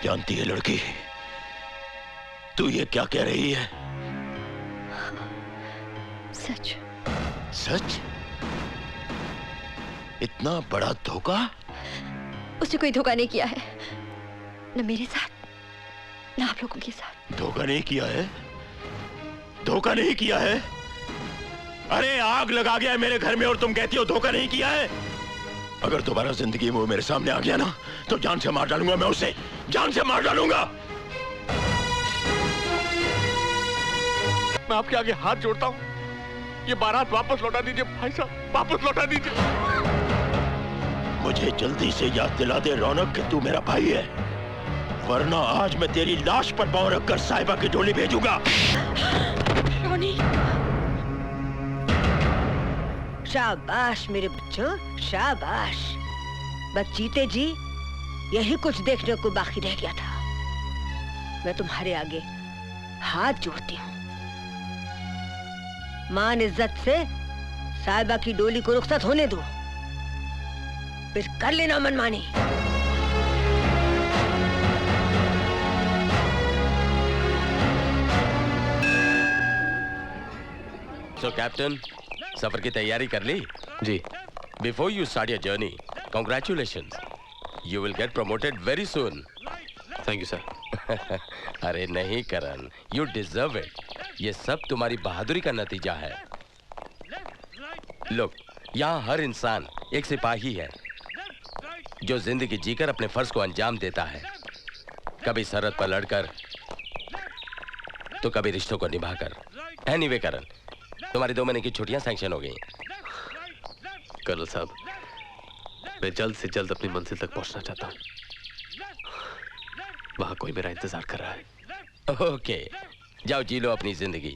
जानती है लड़की, तू ये क्या कह रही है? सच। सच? इतना बड़ा धोखा? उसने कोई धोखा नहीं किया है, न मेरे साथ न आप लोगों के साथ। धोखा नहीं किया है? धोखा नहीं किया है? अरे आग लगा गया है मेरे घर में और तुम कहती हो धोखा नहीं किया है? अगर दोबारा जिंदगी में वो मेरे सामने आ गया ना तो जान से मार डालूंगा मैं उसे, जान से मार डालूंगा। मैं आपके आगे हाथ जोड़ता हूं, ये बारात वापस लौटा दीजिए भाई साहब, वापस लौटा दीजिए। मुझे जल्दी से याद दिला दे रौनक कि तू मेरा भाई है, वरना आज मैं तेरी लाश पर पांव रखकर साहिबा की डोली भेजूंगा। रोनी। शाबाश मेरे बच्चों, शाबाश। बस जीते जी यही कुछ देखने को बाकी रह गया था। मैं तुम्हारे आगे हाथ जोड़ती हूँ। मान इज्जत से साहिबा की डोली को रुखसत होने दो, फिर कर लेना मनमानी। So कैप्टन, सफर की तैयारी कर ली? जी। Before you start your journey, congratulations. You will get promoted very soon. Thank you sir. अरे नहीं करण, you deserve it. ये सब तुम्हारी बहादुरी का नतीजा है। Look, यहाँ हर इंसान एक सिपाही है जो जिंदगी जीकर अपने फर्ज को अंजाम देता है, कभी सरहद पर लड़कर तो कभी रिश्तों को निभाकर। एनीवे करण, तुम्हारी 2 महीने की छुट्टियां सैंक्शन हो गई। कर्नल साहब, मैं जल्द से जल्द अपनी मंजिल तक पहुंचना चाहता हूं। वहां कोई मेरा इंतजार कर रहा है। ओके, जाओ जी लो अपनी जिंदगी।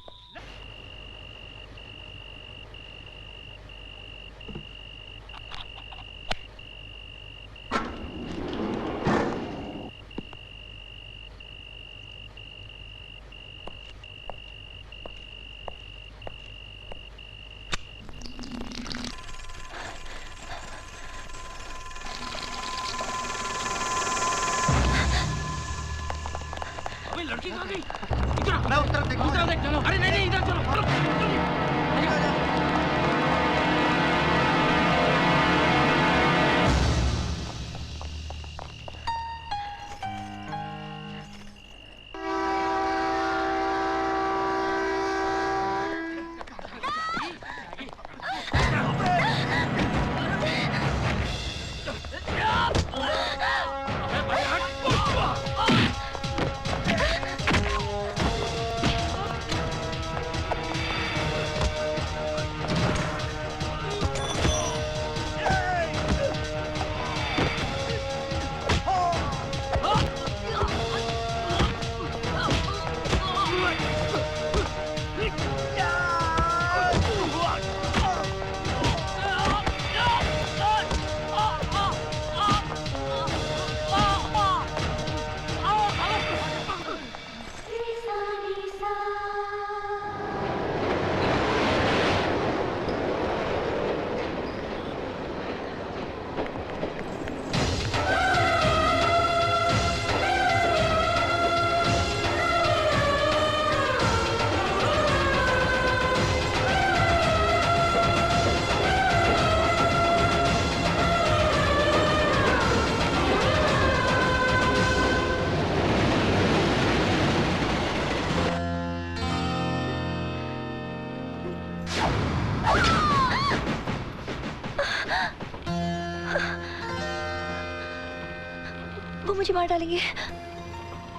वो मुझे मार डालेंगे,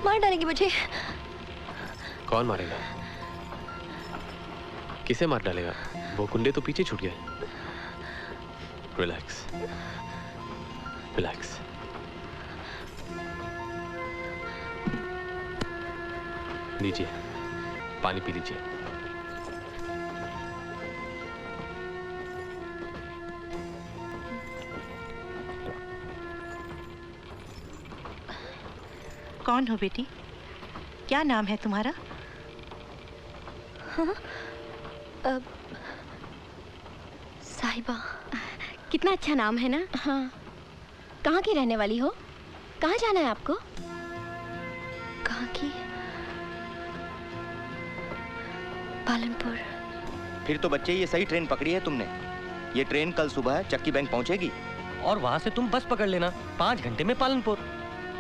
मार डालेंगे मुझे। कौन मारेगा? किसे मार डालेगा? वो गुंडे तो पीछे छूट गए। Relax, relax. लीजिए, पानी पी लीजिए। कौन हो बेटी? क्या नाम है तुम्हारा? हाँ? साहिबा। कितना अच्छा नाम है ना? हाँ। कहाँ की रहने वाली हो? कहाँ जाना है आपको? कहाँ की? पालनपुर। फिर तो बच्चे ये सही ट्रेन पकड़ी है तुमने। ये ट्रेन कल सुबह चक्की बैंक पहुंचेगी और वहां से तुम बस पकड़ लेना। 5 घंटे में पालनपुर।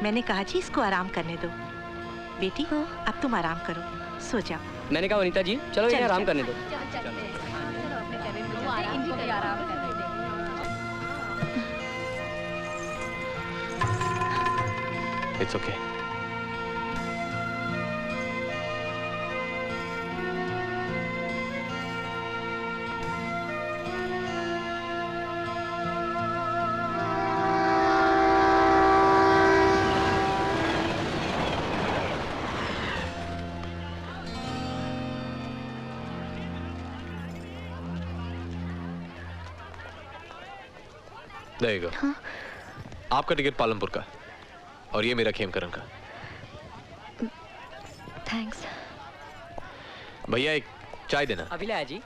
मैंने कहा जी इसको आराम करने दो। बेटी अब तुम आराम करो, सो जाओ। मैंने कहा वनीता जी चलो इन्हें आराम करने दो। It's okay. देगा आपका टिकट पालनपुर का और ये मेरा खेमकरन का। थैंक्स। भैया एक चाय देना। अभी लाया जी।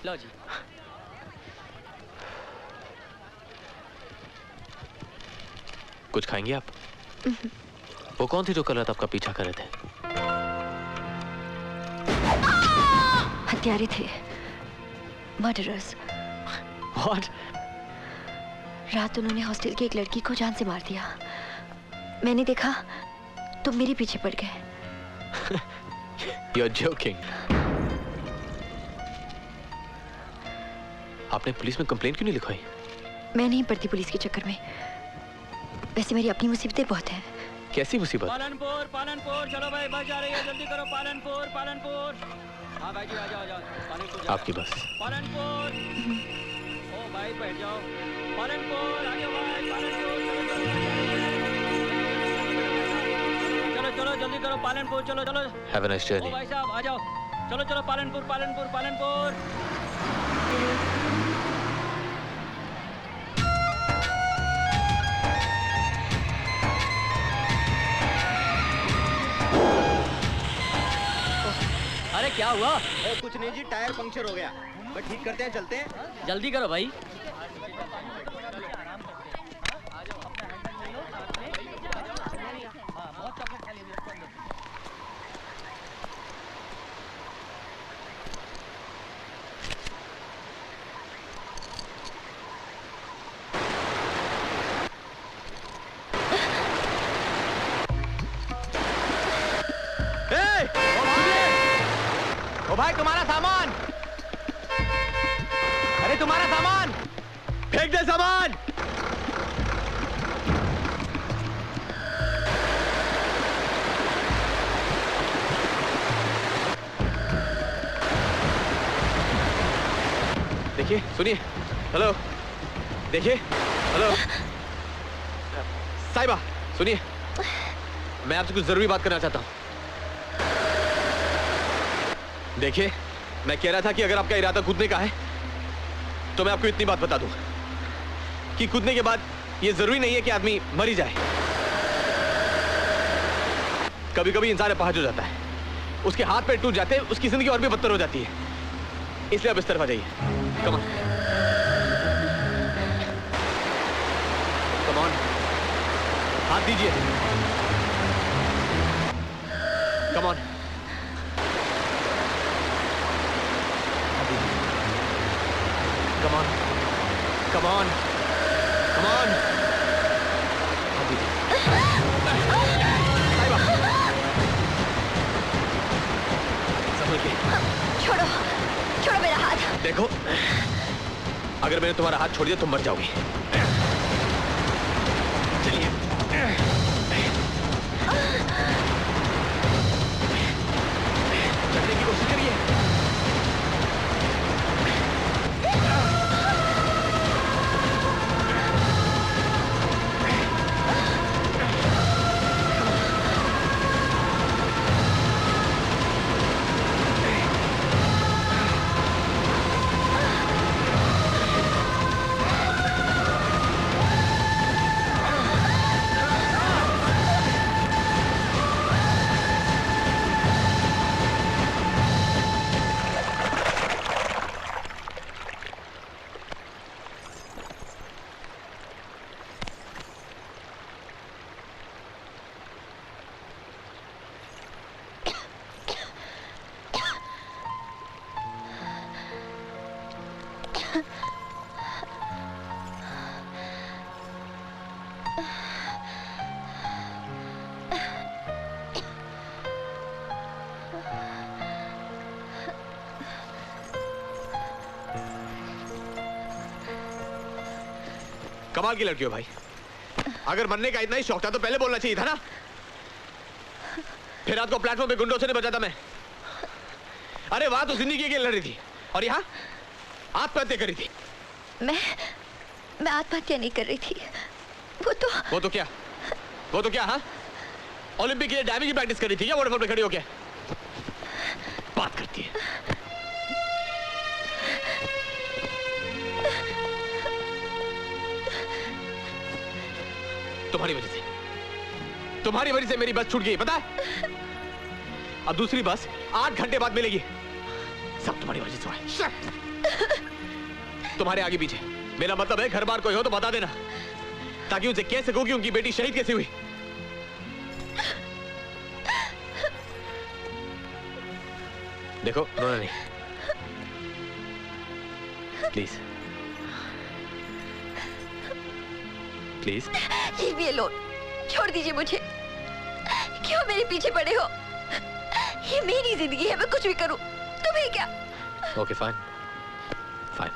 लो जी। कुछ खाएंगे आप? वो कौन थी जो कल रात आपका पीछा कर रहे थे? हत्यारे थे, मर्डरर्स। What? रात उन्होंने हॉस्टल की एक लड़की को जान से मार दिया। मैंने देखा तो मेरे पीछे पड़ गए। You're joking. आपने पुलिस में कंप्लेंट क्यों नहीं लिखवाई? मैं नहीं पड़ती पुलिस के चक्कर में। वैसे मेरी अपनी मुसीबतें बहुत हैं। कैसी मुसीबत? पालनपुर पालनपुर चलो भाई, बस जा रही है, जल्दी करो। पालनपुर पालनपुर। हाँ भाई जी आ जाओ आ जाओ। पालनपुर आपकी बस। पालनपुर। ओ भाई बैठ जाओ। पालनपुर आ जाओ भाई। पालनपुर चलो चलो जल्दी करो। पालनपुर चलो चलो। Have a nice journey. ओ भाई साहब आ जाओ। चलो चलो पालनपुर पालनपुर पालनपुर। अरे क्या हुआ? कुछ नहीं जी, टायर पंक्चर हो गया। बस ठीक करते हैं, चलते हैं। जल्दी करो भाई। ओ भाई तुम्हारा सामान। अरे तुम्हारा सामान फेंक दे। सामान देखिए, सुनिए। हेलो, देखिए। हेलो साहिबा, सुनिए। मैं आपसे कुछ जरूरी बात करना चाहता हूँ। देखिए, मैं कह रहा था कि अगर आपका इरादा कूदने का है तो मैं आपको इतनी बात बता दूं कि कूदने के बाद ये जरूरी नहीं है कि आदमी मर ही जाए। कभी कभी इंसान अपहाज हो जाता है, उसके हाथ पैर टूट जाते हैं, उसकी जिंदगी और भी बदतर हो जाती है। इसलिए आप इस तरफ आ जाइए। कम ऑन, कम ऑन, हाथ दीजिए। Come on, come on, come on, come on. साहिबा, संभल के। छोड़ो, छोड़ो मेरा हाथ। देखो, अगर मैंने तुम्हारा हाथ छोड़ दिया तुम मर जाओगी। चलिए। चलने की कोशिश करिए। कमाल की लड़की हो भाई। अगर मरने का इतना ही शौक था तो पहले बोलना चाहिए था ना। फिर रात को प्लेटफॉर्म पे गुंडों से नहीं बचा था मैं। अरे वहां तो जिंदगी के लड़ रही थी और यहाँ आत्महत्या करी थी। मैं आत्महत्या नहीं कर रही थी। वो तो क्या हाँ? ओलंपिक के लिए डायविंग की प्रैक्टिस कर रही थी क्या वाटरफॉल पे खड़ी होके? बात करती है। तुम्हारी वजह से मेरी बस छूट गई पता है? अब दूसरी बस 8 घंटे बाद मिलेगी। सब तुम्हारी वजह से हुआ है। तुम्हारे आगे पीछे। मेरा मतलब है घर बार कोई हो तो बता देना, ताकि उनसे कह सकूं कि उनकी बेटी शहीद कैसे हुई। देखो रोना नहीं, please please. Leave me alone, छोड़ दीजिए मुझे। क्यों मेरे पीछे पड़े हो? ये मेरी जिंदगी है, मैं कुछ भी करूं, तुम्हें क्या? Okay fine fine.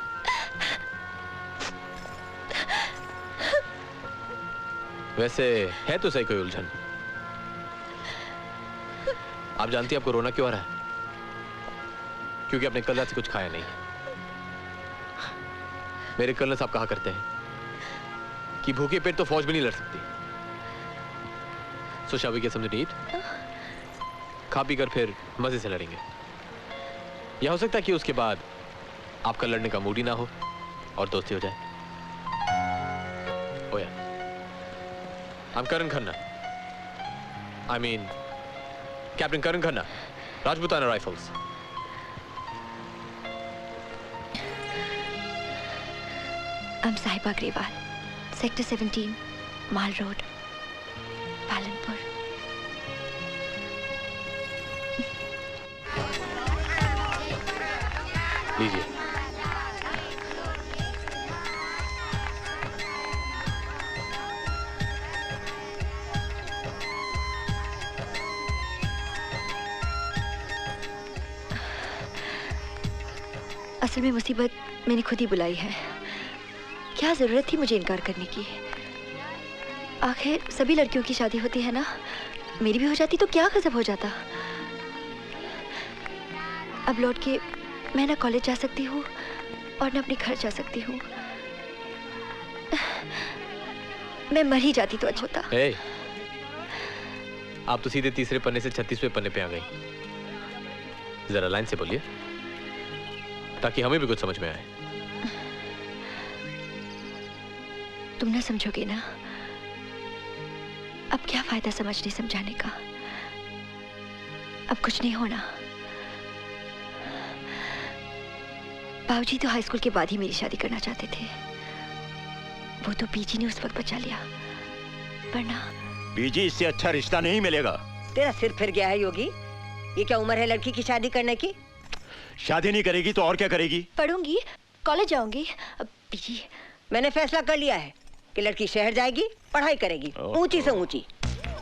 वैसे है तो सही कोई उलझन। आप जानती हैं आपको रोना क्यों आ रहा है? क्योंकि आपने कल रात से कुछ खाया नहीं। मेरे कर्नल साहब कहा करते हैं कि भूखे पेट तो फौज भी नहीं लड़ सकती। So shall we get something to eat? खा पी कर फिर मजे से लड़ेंगे। यह हो सकता है कि उसके बाद आपका लड़ने का मूड ही ना हो और दोस्ती हो जाए। ओ या, I'm Karan Khanna. I mean, Captain Karan Khanna, Rajputana Rifles. I'm Sahiba Grewal, Sector 17, Mall Road, Palanpur. लीजिए। असल में मुसीबत मैंने खुद ही बुलाई है। क्या जरूरत थी मुझे इनकार करने की? आखिर सभी लड़कियों की शादी होती है ना, मेरी भी हो जाती तो क्या गजब हो जाता। अब लौट के मैं ना कॉलेज जा सकती हूँ और ना अपने घर जा सकती हूँ। मैं मर ही जाती तो अच्छा होता। hey, आप तो सीधे तीसरे पन्ने से 36वें पन्ने पे आ गई। जरा लाइन से बोलिए ताकि हमें भी कुछ समझ में आए। तुम ना समझोगे ना, अब क्या फायदा समझने समझाने का? अब कुछ नहीं होना। बाबूजी तो हाई स्कूल के बाद ही मेरी शादी करना चाहते थे। वो तो पीजी ने उस वक्त बचा लिया, वरना पीजी इससे अच्छा रिश्ता नहीं मिलेगा। तेरा सिर फिर गया है योगी। ये क्या उम्र है लड़की की शादी करने की? शादी नहीं करेगी तो और क्या करेगी? पढ़ूंगी, कॉलेज जाऊंगी। अब पीजी। मैंने फैसला कर लिया है कि लड़की शहर जाएगी, पढ़ाई करेगी, ऊंची से ऊंची।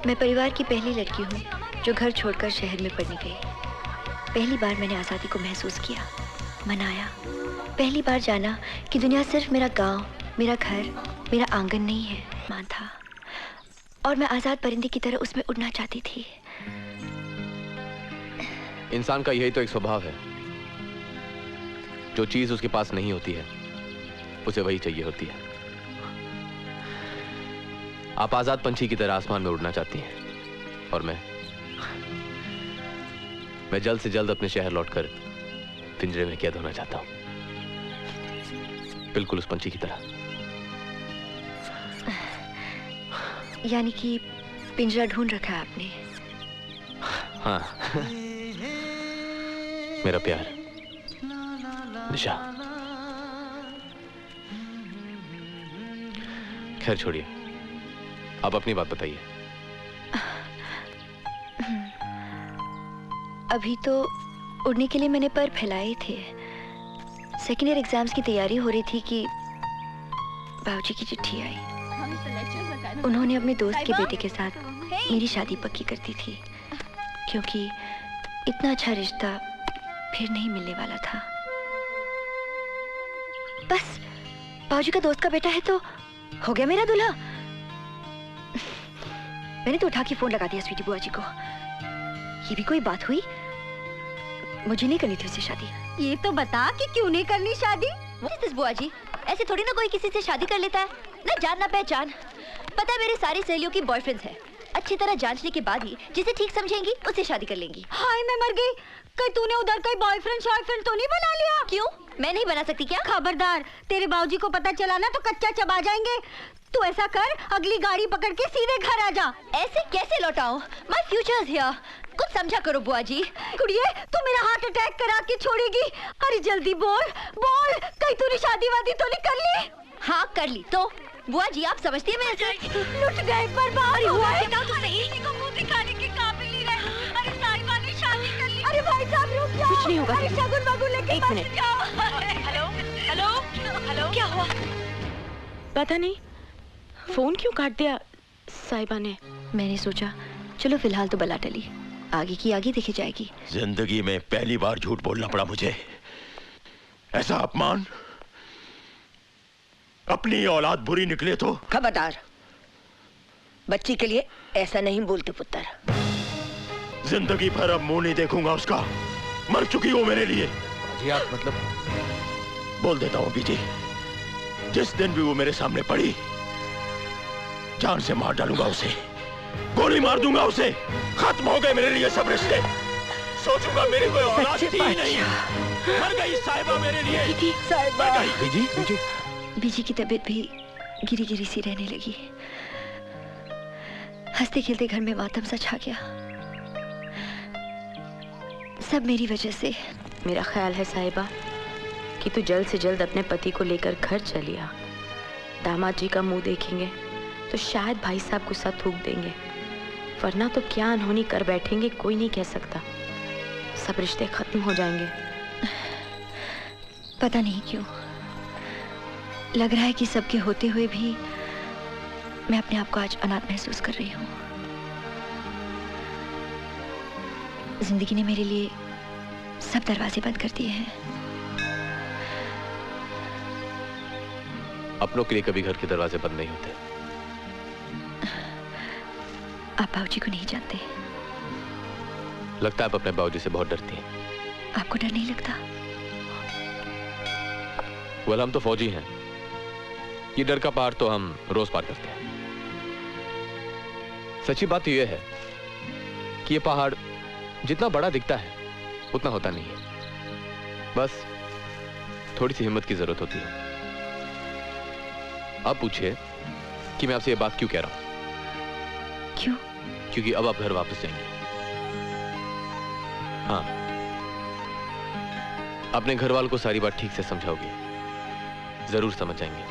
मैं परिवार की पहली लड़की हूँ जो घर छोड़कर शहर में पढ़ने गई। पहली बार मैंने आज़ादी को महसूस किया, मनाया। पहली बार जाना कि दुनिया सिर्फ मेरा गांव, मेरा घर, मेरा आंगन नहीं है, मान था। और मैं आज़ाद परिंदे की तरह उसमें उड़ना चाहती थी। इंसान का यही तो एक स्वभाव है, जो चीज उसके पास नहीं होती है उसे वही चाहिए होती है। आप आजाद पंछी की तरह आसमान में उड़ना चाहती हैं और मैं जल्द से जल्द अपने शहर लौटकर पिंजरे में कैद होना चाहता हूं, बिल्कुल उस पंछी की तरह। यानी कि पिंजरा ढूंढ रखा है आपने? हाँ। मेरा प्यार निशा। खैर छोड़िए, आप अपनी बात बताइए। अभी तो उड़ने के लिए मैंने पर फैलाए थे। सेकेंड ईयर एग्जाम्स की तैयारी हो रही थी कि बाबूजी की चिट्ठी आई। उन्होंने अपने दोस्त के बेटे के साथ मेरी शादी पक्की कर दी थी, क्योंकि इतना अच्छा रिश्ता फिर नहीं मिलने वाला था। बस बाबूजी का दोस्त का बेटा है तो हो गया मेरा दूल्हा। मैंने तो उठा के फोन लगा दिया स्वीटी बुआ जी को। ये भी कोई बात हुई? मुझे नहीं करनी थी उससे शादी। ये तो बता कि क्यों नहीं करनी शादी? बुआ जी, ऐसे थोड़ी ना कोई किसी से शादी कर लेता है, ना जान ना पहचान। पता है मेरी सारी सहेलियों की बॉयफ्रेंड्स है। अच्छी तरह जांचने के बाद ही जिसे ठीक समझेंगी उससे शादी कर लेंगी। हाय मैं मर गई। कहीं तूने उधर कोई बॉयफ्रेंड शॉयफ्रेंड तो नहीं बना लिया? क्यों, मैं नहीं बना सकती क्या? खबरदार, तेरे बाबूजी को पता चला ना तो कच्चा चबा जाएंगे। तू ऐसा कर, अगली गाड़ी पकड़ के सीधे घर आ जा। ऐसे कैसे लौटाऊं? My future is here. कुछ समझा करो बुआ जी। कुड़िए, तू मेरा हार्ट अटैक करा के छोड़ेगी। अरे जल्दी बोल बोल, कहीं तूने शादी वादी तो नहीं कर ली? हाँ कर ली। तो बुआ जी आप समझती है मेरे से? लुट गए, बर्बाद हुए। किसी को मुंह दिखाने के काबिल नहीं रहे। अरे साहिबा ने शादी कर ली। अरे भाई साहब रुक जाओ। कुछ नहीं होगा। अरे शगुन बगुन लेके एक मिनट। हेलो हेलो हेलो, क्या हुआ? पता नहीं फोन क्यों काट दिया साहिबा ने। मैंने सोचा चलो फिलहाल तो बला टली, आगे की आगे देखी जाएगी। जिंदगी में पहली बार झूठ बोलना पड़ा मुझे। ऐसा अपमान, अपनी औलाद बुरी निकले तो। खबरदार, बच्ची के लिए ऐसा नहीं बोलते पुत्र। जिंदगी भर अब मुंह नहीं देखूंगा उसका। मर चुकी हो मेरे लिए। जी आप मतलब? बोल देता हूँ बीजी, जिस दिन भी वो मेरे सामने पड़ी जान से मार डालूंगा उसे, गोली मार दूंगा उसे। खत्म हो गए मेरे लिए सब रिश्ते। सोचूंगा मेरी कोई औलाद थी ही नहीं। मर गई साहिबा मेरे लिए। मर गई। बीजी बीजी बीजी की तबीयत भी गिरी गिरी सी रहने लगी। हंसते खेलते घर में मातम सा छा गया। सब मेरी वजह से। मेरा ख्याल है साहिबा कि तू जल्द से जल्द अपने पति को लेकर घर चली आ। दामाद जी का मुंह देखेंगे तो शायद भाई साहब गुस्सा थूक देंगे, वरना तो क्या अनहोनी कर बैठेंगे कोई नहीं कह सकता। सब रिश्ते खत्म हो जाएंगे। पता नहीं क्यों लग रहा है कि सबके होते हुए भी मैं अपने आप को आज अनाथ महसूस कर रही हूँ। जिंदगी ने मेरे लिए सब दरवाजे बंद कर दिए हैं। अपनों के लिए कभी घर के दरवाजे बंद नहीं होते। आप बाबूजी को नहीं जानते। लगता है आप अपने बाबूजी से बहुत डरती हैं। आपको डर नहीं लगता? वेल, हम तो फौजी हैं। ये डर का पहाड़ तो हम रोज पार करते हैं। सच्ची बात यह है कि ये पहाड़ जितना बड़ा दिखता है उतना होता नहीं है। बस थोड़ी सी हिम्मत की जरूरत होती है। अब पूछिए कि मैं आपसे ये बात क्यों कह रहा हूं। क्यों? क्योंकि अब आप घर वापस जाएंगे। हाँ, अपने घर वालों को सारी बात ठीक से समझाओगे, जरूर समझ जाएंगे।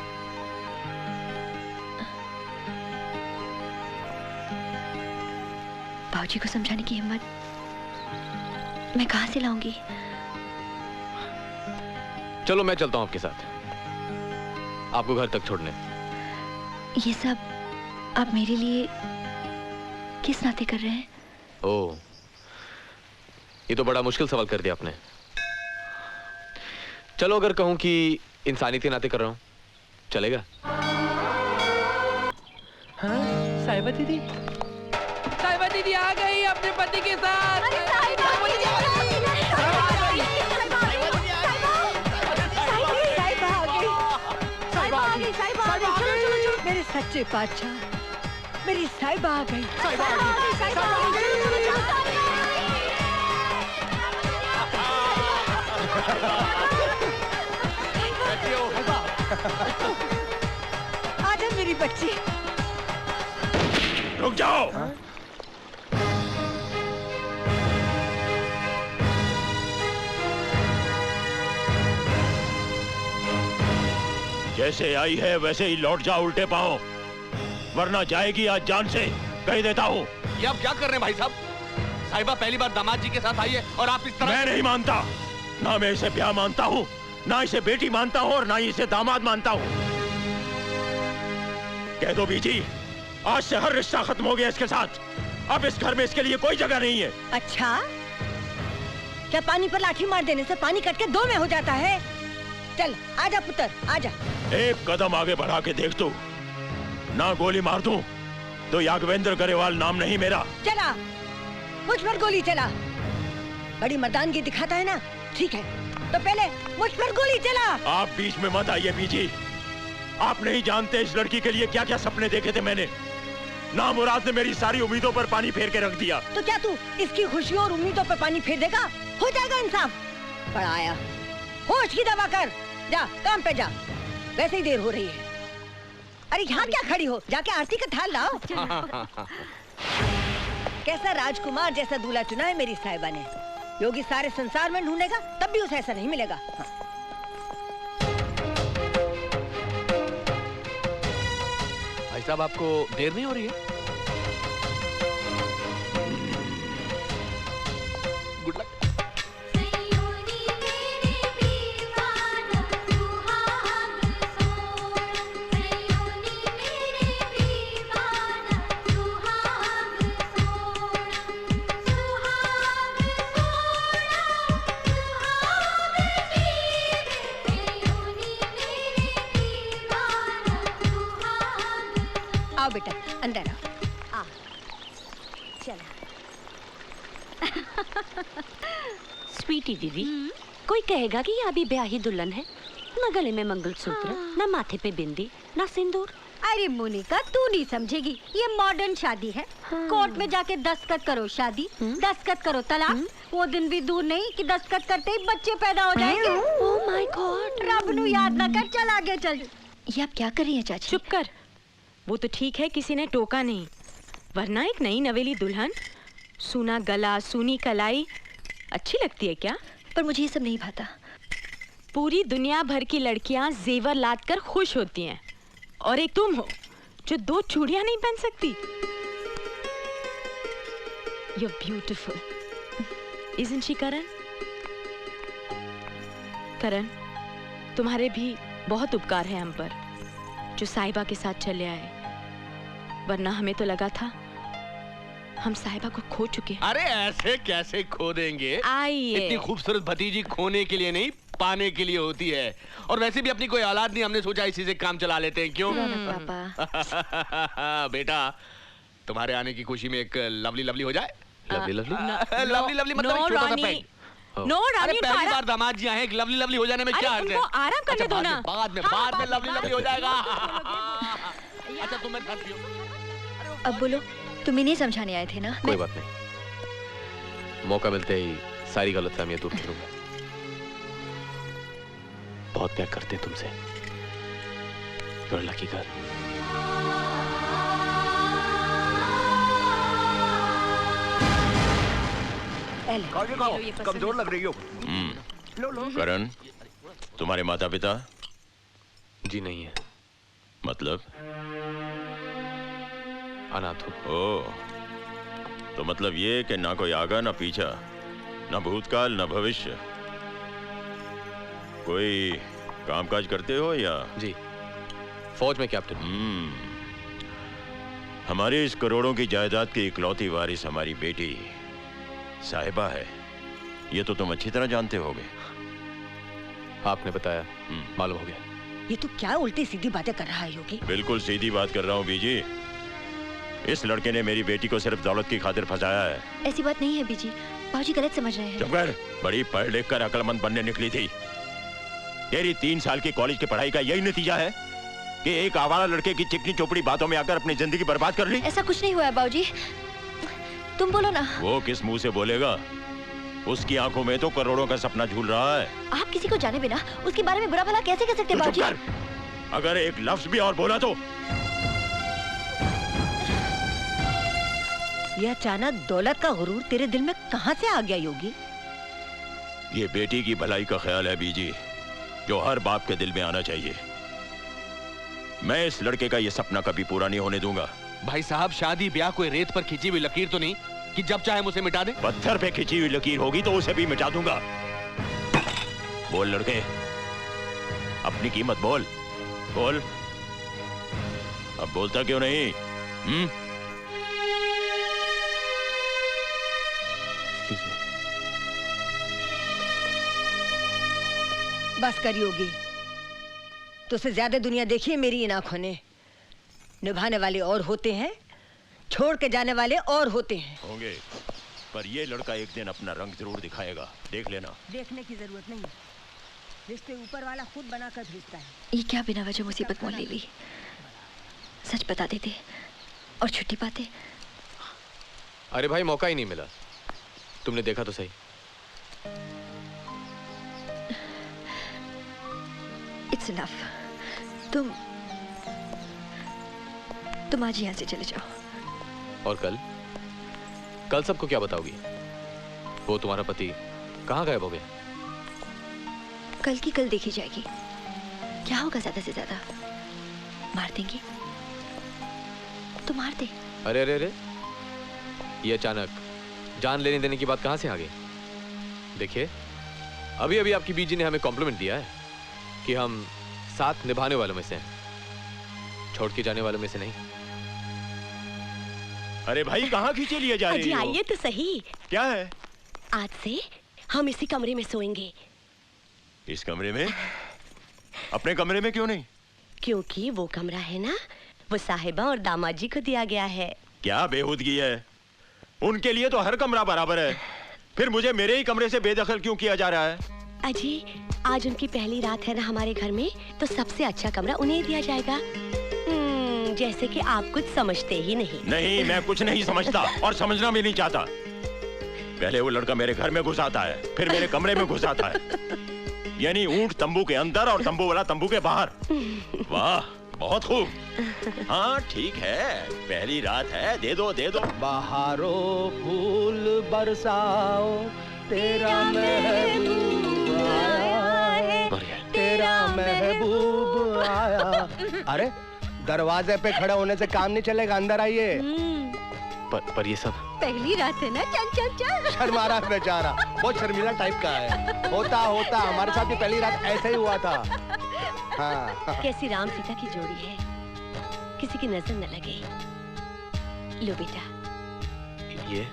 बाबूजी को समझाने की हिम्मत मैं कहां से लाऊंगी? चलो मैं चलता हूं आपके साथ, आपको घर तक छोड़ने। ये सब आप मेरे लिए किस नाते कर रहे हैं? ओह, ये तो बड़ा मुश्किल सवाल कर दिया आपने। चलो अगर कहूं कि इंसानियत के नाते कर रहा हूं, चलेगा? हाँ, साहिबा दीदी आ गई अपने पति के साथ। मेरे सच्चे बादशाह, मेरी साहिबा आ गई। आजा मेरी बच्ची। रुक जाओ। जैसे आई है वैसे ही लौट जाओ उल्टे पांव, वरना जाएगी आज जान से, कह देता हूँ। ये आप क्या कर रहे हैं भाई साहब? साहिबा पहली बार दामाद जी के साथ आई है और आप इस तरह। मैं नहीं मानता, ना मैं इसे ब्याह मानता हूँ, ना इसे बेटी मानता हूँ और ना ही इसे दामाद मानता हूँ। कह दो बीजी, आज से हर रिश्ता खत्म हो गया इसके साथ। अब इस घर में इसके लिए कोई जगह नहीं है। अच्छा, क्या पानी पर लाठी मार देने से पानी कट के दो में हो जाता है? चल आजा पुत्र, आजा। एक कदम आगे बढ़ा के देख तू, ना गोली मार दूं तो यागवेंद्र गरेवाल नाम नहीं मेरा। चला, मुझ पर गोली चला। बड़ी मर्दानगी दिखाता है ना? ठीक है, तो पहले मुझ पर गोली चला। आप बीच में मत आइए बीजी। आप नहीं जानते इस लड़की के लिए क्या क्या सपने देखे थे मैंने। नामुराद ने मेरी सारी उम्मीदों पर पानी फेर के रख दिया। तो क्या तू इसकी खुशियों और उम्मीदों पर पानी फेर देगा? हो जाएगा इंसाफ। बड़ा आया, होश की दवा कर, जा काम पे जा, वैसे ही देर हो रही है। अरे यहाँ क्या खड़ी हो, जाके आरती का थाल लाओ। कैसा राजकुमार जैसा दूल्हा चुना है मेरी साहिबा ने। योगी सारे संसार में ढूंढेगा तब भी उसे ऐसा नहीं मिलेगा। भाई साहब, आपको देर नहीं हो रही है? Good luck. आओ बेटा, अंदर आओ। आ, चला। स्वीटी दीदी, कोई कहेगा कि ये अभी ब्याही दुल्हन है? न गले में मंगलसूत्र, न माथे पे बिंदी, न सिंदूर। अरे मोनिका, तू नहीं समझेगी, ये मॉडर्न शादी है। कोर्ट में जाके दस्तखत करो शादी, दस्तखत करो तलाक। वो दिन भी दूर नहीं कि दस्तखत करते ही बच्चे पैदा हो जाएंगे। ओह माय गॉड, रब नू याद ना कर, चल आगे चल। ये आप क्या कर रही हैं चाची? चुप कर। वो तो ठीक है किसी ने टोका नहीं, वरना एक नई नवेली दुल्हन, सूना गला, सूनी कलाई अच्छी लगती है क्या? पर मुझे ये सब नहीं भाता। पूरी दुनिया भर की लड़कियां जेवर लाद कर खुश होती हैं, और एक तुम हो जो 2 चूड़ियां नहीं पहन सकती। You're beautiful, isn't she, करण? करण, तुम्हारे भी बहुत उपकार है हम पर, जो साहिबा के साथ चले आए, वरना हमें तो लगा था हम साहिबा को खो चुके हैं। अरे ऐसे कैसे खो देंगे? आइए। इतनी खूबसूरत भतीजी खोने के लिए नहीं, पाने के लिए होती है। और वैसे भी अपनी कोई औलाद नहीं, हमने सोचा इसी से काम चला लेते हैं। क्यों पापा? बेटा, तुम्हारे आने की खुशी में एक लवली लवली हो जाए। Lovely lovely? लवली लवली मतलब एक छोटा सा पेग। नो अरे रानी, पहली बार दामाद जी आए, एक लवली लवली हो जाने में क्या अर्थ है? उनको आराम करने दो ना। बाद में लवली लवली हो जाएगा। अच्छा तुम मेरे साथ पियो। अब बोलो, तुम इन्हें समझाने आए थे ना? कोई बात नहीं, मौका मिलते ही सारी गलतफहमियां दूर करूंगा। बहुत प्यार करते हैं तुमसे। You're a lucky girl. कमजोर लग रही हो। करण, तुम्हारे माता पिता? जी नहीं है। मतलब? अनाथ हूं। ओ, तो मतलब ये कि ना कोई आगा ना पीछा, ना भूतकाल ना भविष्य। कोई कामकाज करते हो या? जी, फौज में कैप्टन। हमारी इस करोड़ों की जायदाद की इकलौती वारिस हमारी बेटी साहिबा है, ये तो तुम अच्छी तरह जानते होगे। आपने बताया, मालूम हो गया। ये तो क्या उल्टी सीधी बातें कर रहा है योगी? बिल्कुल सीधी बात कर रहा हूँ बीजी। इस लड़के ने मेरी बेटी को सिर्फ दौलत की खातिर फंसाया है। ऐसी बात नहीं है बीजी, बाबूजी गलत समझ रहे हैं। चुप कर, बड़ी पढ़ लिख कर अक्लमंद बनने निकली थी। तेरी 3 साल की कॉलेज की पढ़ाई का यही नतीजा है कि एक आवारा लड़के की चिकनी चोपड़ी बातों में आकर अपनी जिंदगी बर्बाद कर ली। ऐसा कुछ नहीं हुआ है बाबूजी, तुम बोलो ना। वो किस मुंह से बोलेगा? उसकी आंखों में तो करोड़ों का सपना झूल रहा है। आप किसी को जाने बिना उसके बारे में बुरा भला कैसे कह सकते हैं बाबूजी? अगर एक लफ्ज भी और बोला तो। ये अचानक दौलत का गुरूर तेरे दिल में कहां से आ गया योगी? ये बेटी की भलाई का ख्याल है बीजी, जो हर बाप के दिल में आना चाहिए। मैं इस लड़के का ये सपना कभी पूरा नहीं होने दूंगा। भाई साहब, शादी ब्याह कोई रेत पर खिंची हुई लकीर तो नहीं कि जब चाहे मुझे मिटा दे। पत्थर पे खिंची हुई लकीर होगी तो उसे भी मिटा दूंगा। बोल लड़के, अपनी कीमत बोल, बोल। अब बोलता क्यों नहीं? बस कर योगी, तुझसे ज्यादा दुनिया देखी है मेरी इन आंखों ने। निभाने वाले और होते हैं, छोड़ के जाने वाले और होते हैं। होंगे, पर ये लड़का एक दिन अपना रंग जरूर दिखाएगा, देख लेना। देखने की जरूरत नहीं है, रिश्ते ऊपर वाला खुद बनाकर भेजता है। ये क्या बिना वजह मुसीबत मोल ले ली? सच बता देते और छुट्टी पाते। अरे भाई, मौका ही नहीं मिला। तुमने देखा तो सही। It's enough. तुम आज यहाँ से चले जाओ। और कल? कल सबको क्या बताओगी? वो तुम्हारा पति कहाँ गायब हो गया? कल की कल देखी जाएगी। क्या होगा ज्यादा से ज्यादा? मार देंगे तो मार दे। अरे अरे अरे, ये अचानक जान लेने देने की बात कहाँ से आ गई? देखिए, अभी अभी आपकी बीजी ने हमें कॉम्प्लीमेंट दिया है कि हम साथ निभाने वालों में से हैं, छोड़ के जाने वालों में से नहीं। अरे भाई, कहाँ खींचे लिए जा रही हो? आइए तो सही। क्या है? आज से हम इसी कमरे में सोएंगे। इस कमरे में? अपने कमरे में क्यों नहीं? क्योंकि वो कमरा है ना, वो साहिबा और दामाद जी को दिया गया है। क्या बेहूदगी है? उनके लिए तो हर कमरा बराबर है, फिर मुझे मेरे ही कमरे से बेदखल क्यों किया जा रहा है? अजी, आज उनकी पहली रात है ना हमारे घर में, तो सबसे अच्छा कमरा उन्हें दिया जाएगा। जैसे कि आप कुछ समझते ही नहीं। नहीं, मैं कुछ नहीं समझता और समझना भी नहीं चाहता। पहले वो लड़का मेरे घर में घुस आता है, फिर मेरे कमरे में घुस आता है। यानी ऊंट तंबू के अंदर और तंबू वाला तंबू के बाहर। वाह, बहुत खूब। हाँ ठीक है, पहली रात है, दे दो दे दो। बहारो फूल बरसाओ, तेरा महबूब आया, तेरा महबूब आया। अरे, दरवाजे पे खड़े होने से काम नहीं चलेगा, अंदर आइए। पर ये सब पहली रात है ना, चल चल चल। शर्मा रहा है बेचारा, बहुत शर्मीला टाइप का है। होता हमारे साथ भी पहली रात ऐसे ही हुआ था। हाँ। कैसी राम सीता की जोड़ी है, किसी की नजर न लगे। लो बेटा, ये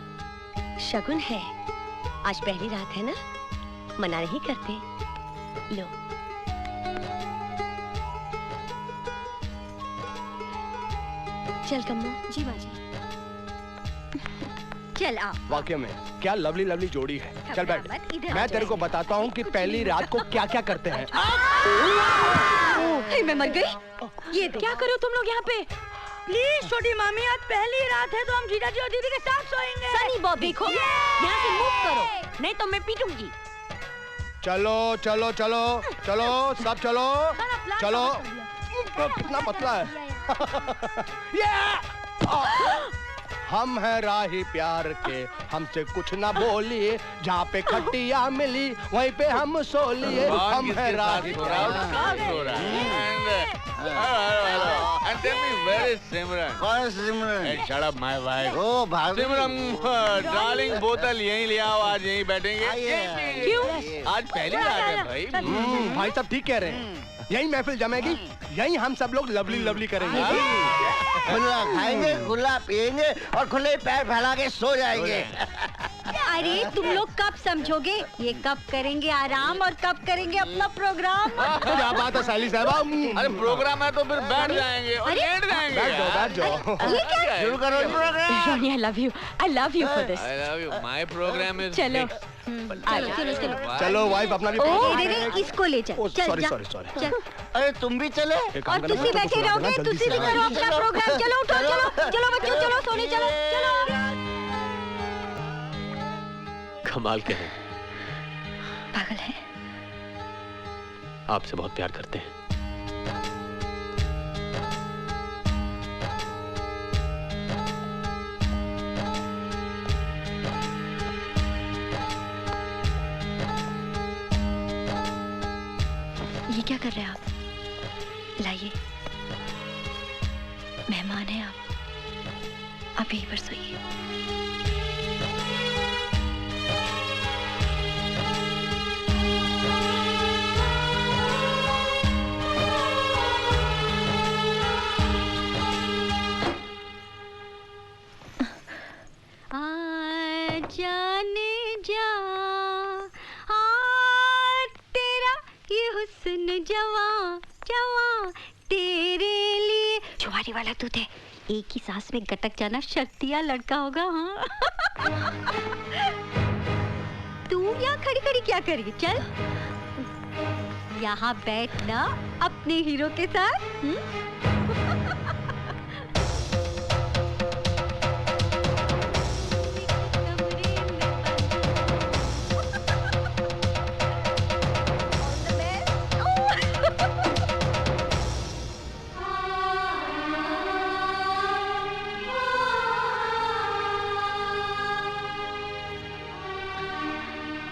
शगुन है। आज पहली रात है ना, मना नहीं करते। लो। चल कम्मो। जी माँ जी। चल आ। वाकई में क्या लवली लवली जोड़ी है। चल बैठ, मैं तेरे को बताता हूँ कि पहली रात को क्या क्या करते हैं। मैं मर गई। ये क्या करो तुम लोग यहाँ पे? प्लीज छोटी मामी, आज पहली रात है तो हम जीजा जी और दीदी के साथ सोएंगे। सनी बॉबी को यहाँ से मूव करो, नहीं तो मैं पीटूंगी। चलो चलो चलो चलो, सब चलो चलो। कितना पतला है। हम हैं राही प्यार के, हमसे कुछ ना बोलिए, जहाँ पे खटिया मिली वहीं पे हम सो लिए। हम हैं राही And tell me, where is Simran? कौन सिमरन? Hey, shut up, my wife. ओ भाभी। Simran, darling, बोतल यहीं ले आओ, आज यहीं बैठेंगे। क्यों? आज पहली रात है भाई। भाई साहब ठीक कह रहे हैं, यही महफिल जमेगी, यही हम सब लोग लवली लवली करेंगे। खुला खाएंगे, खुला पिएंगे और खुले पैर फैला के सो जाएंगे। अरे तुम लोग कब समझोगे? ये कब करेंगे आराम और कब करेंगे अपना प्रोग्राम? क्या बात है साली साहबा। अरे प्रोग्राम है तो फिर बैठ जाएंगे और लेट जाएंगे। बैठ जाओ। ये क्या? शुरू करो programme. Ronnie, I love you. I love you for this. I love you. My program is चलो। चलो चलो चलो। चलो वाइफ अपना भी। दे इसको ले चल। चल सॉरी जा। Sorry sorry. चल। अरे तुम भी चले? और तुसी बैठे रहोगे, तुसी भी करो अपना प्रोग्राम। चलो उठो, चलो चलो बच्चों, चलो सोने चलो चलो। कमाल के हैं, पागल है। आपसे बहुत प्यार करते हैं। ये क्या कर रहे हैं आप? लाइए, मेहमान हैं आप यहीं पर सोइए। जाने जा, तेरा ये हुस्न जवां जवां तेरे लिए। जुआरी वाला दूध है, एक ही सांस में गटक जाना शक्तियां लड़का होगा। हाँ तू यहाँ खड़ी खड़ी क्या कर रही है? चल यहाँ बैठना अपने हीरो के साथ।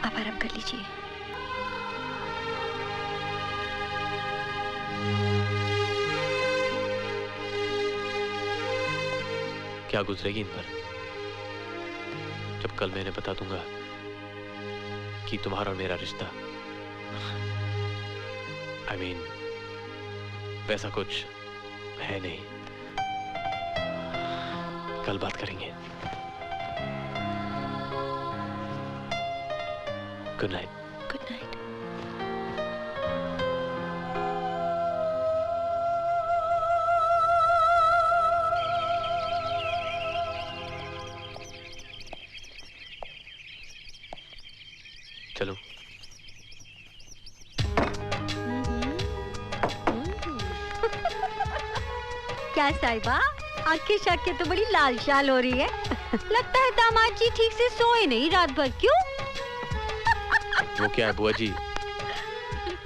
आप आराम कर लीजिए। क्या गुजरेगी इन पर, जब कल मैं इन्हें बता दूंगा कि तुम्हारा और मेरा रिश्ता, I mean, वैसा कुछ है नहीं। कल बात करेंगे। Good night. Good night. चलो। क्या साहिबा, आंखें शाखें तो बड़ी लाल शाल हो रही है। लगता है दामाद जी ठीक से सोए नहीं रात भर। क्यों? वो क्या है बुआ जी,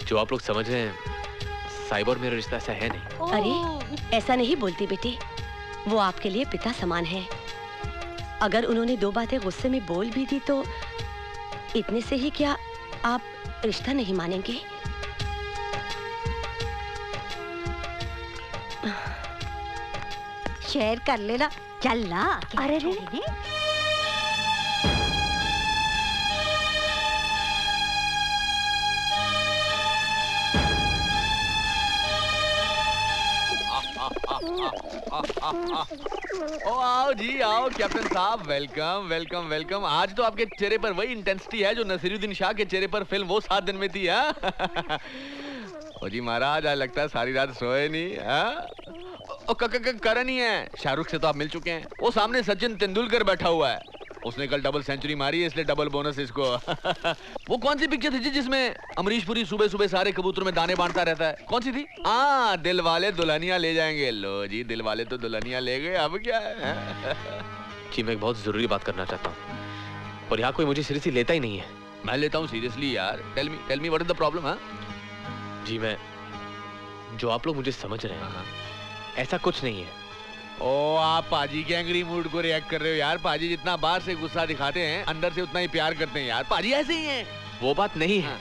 जो आप लोग समझ रहे हैं, साहिबा और मेरा रिश्ता ऐसा है नहीं। अरे ऐसा नहीं बोलती बेटी, वो आपके लिए पिता समान है। अगर उन्होंने दो बातें गुस्से में बोल भी दी तो इतने से ही क्या आप रिश्ता नहीं मानेंगे? शेयर कर लेना। चल ना। अरे रे। ओ आओ जी आओ कैप्टन साहब, वेलकम वेलकम वेलकम। आज तो आपके चेहरे पर वही इंटेंसिटी है जो नसीरुद्दीन शाह के चेहरे पर फिल्म वो 7 दिन में थी। ओ जी महाराज, आज लगता है सारी रात सोए नहीं। करण ही है। शाहरुख से तो आप मिल चुके हैं। वो सामने सचिन तेंदुलकर बैठा हुआ है, उसने कल डबल सेंचुरी मारी है, इसलिए डबल बोनस इसको। वो कौन सी पिक्चर थी जिसमें अमरीश पुरी सुबह सुबह सारे कबूतरों में दाने बांटता रहता है? कौन सी थी? दिल वाले दुल्हनिया ले जाएंगे। लो जी, दिल वाले तो दुल्हनिया ले गए, अब क्या है? जी मैं एक बहुत जरूरी बात करना चाहता हूँ और यहाँ कोई मुझे सीरियसली लेता ही नहीं है। मैं लेता हूँ सीरियसली यार। Tell me what is the problem? हाँ जी, मैं जो आप लोग मुझे समझ रहे हैं ऐसा कुछ नहीं है। ओ आप पाजी के एंग्री मूड को रिएक्ट कर रहे हो यार। पाजी जितना बाहर से गुस्सा दिखाते हैं, अंदर से उतना ही प्यार करते हैं यार। पाजी ऐसे ही हैं। वो बात नहीं है।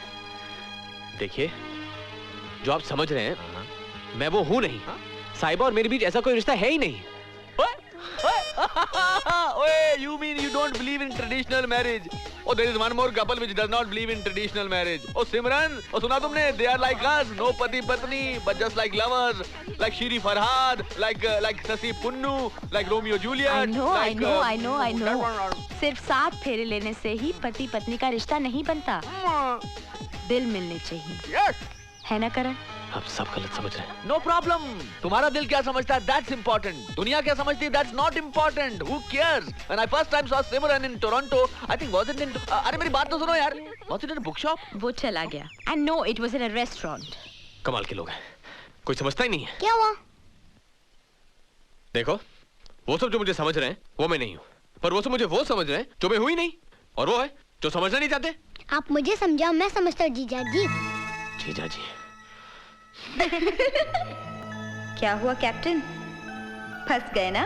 देखिए, जो आप समझ रहे हैं मैं वो हूं नहीं। साहिबा और मेरे बीच ऐसा कोई रिश्ता है ही नहीं। You mean you don't believe in traditional marriage? Oh, there is one more couple which does not believe in traditional marriage. Oh, Simran, oh सुना तुमने? They are like us, no पति पत्नी, but just like lovers, like Shiri Farhad, like Sasi Punnu, like Romeo Juliet. I know. सिर्फ 7 फेरे लेने से ही पति पत्नी का रिश्ता नहीं बनता। दिल मिलने चाहिए। Yes. है ना करण? आप सब गलत समझ रहे हैं। No problem. तुम्हारा दिल क्या समझता है? That's important. दुनिया क्या समझती है? That's not important. Who cares? When I first time saw Simran in Toronto, I think was it in अरे मेरी बात तो सुनो यार। Was it in a bookshop? वो चला गया। And no, it was in a restaurant. कमाल के लोग हैं, कोई समझता ही नहीं है। क्या हुआ? देखो, वो सब जो मुझे समझ रहे हैं वो मैं नहीं हूँ, पर वो सब मुझे वो समझ रहे हैं जो मैं हुई नहीं, और वो है जो समझना नहीं चाहते। आप मुझे समझाओ, मैं समझता हूँ जीजा जी। जीजा जी। क्या हुआ कैप्टन, फंस गए ना?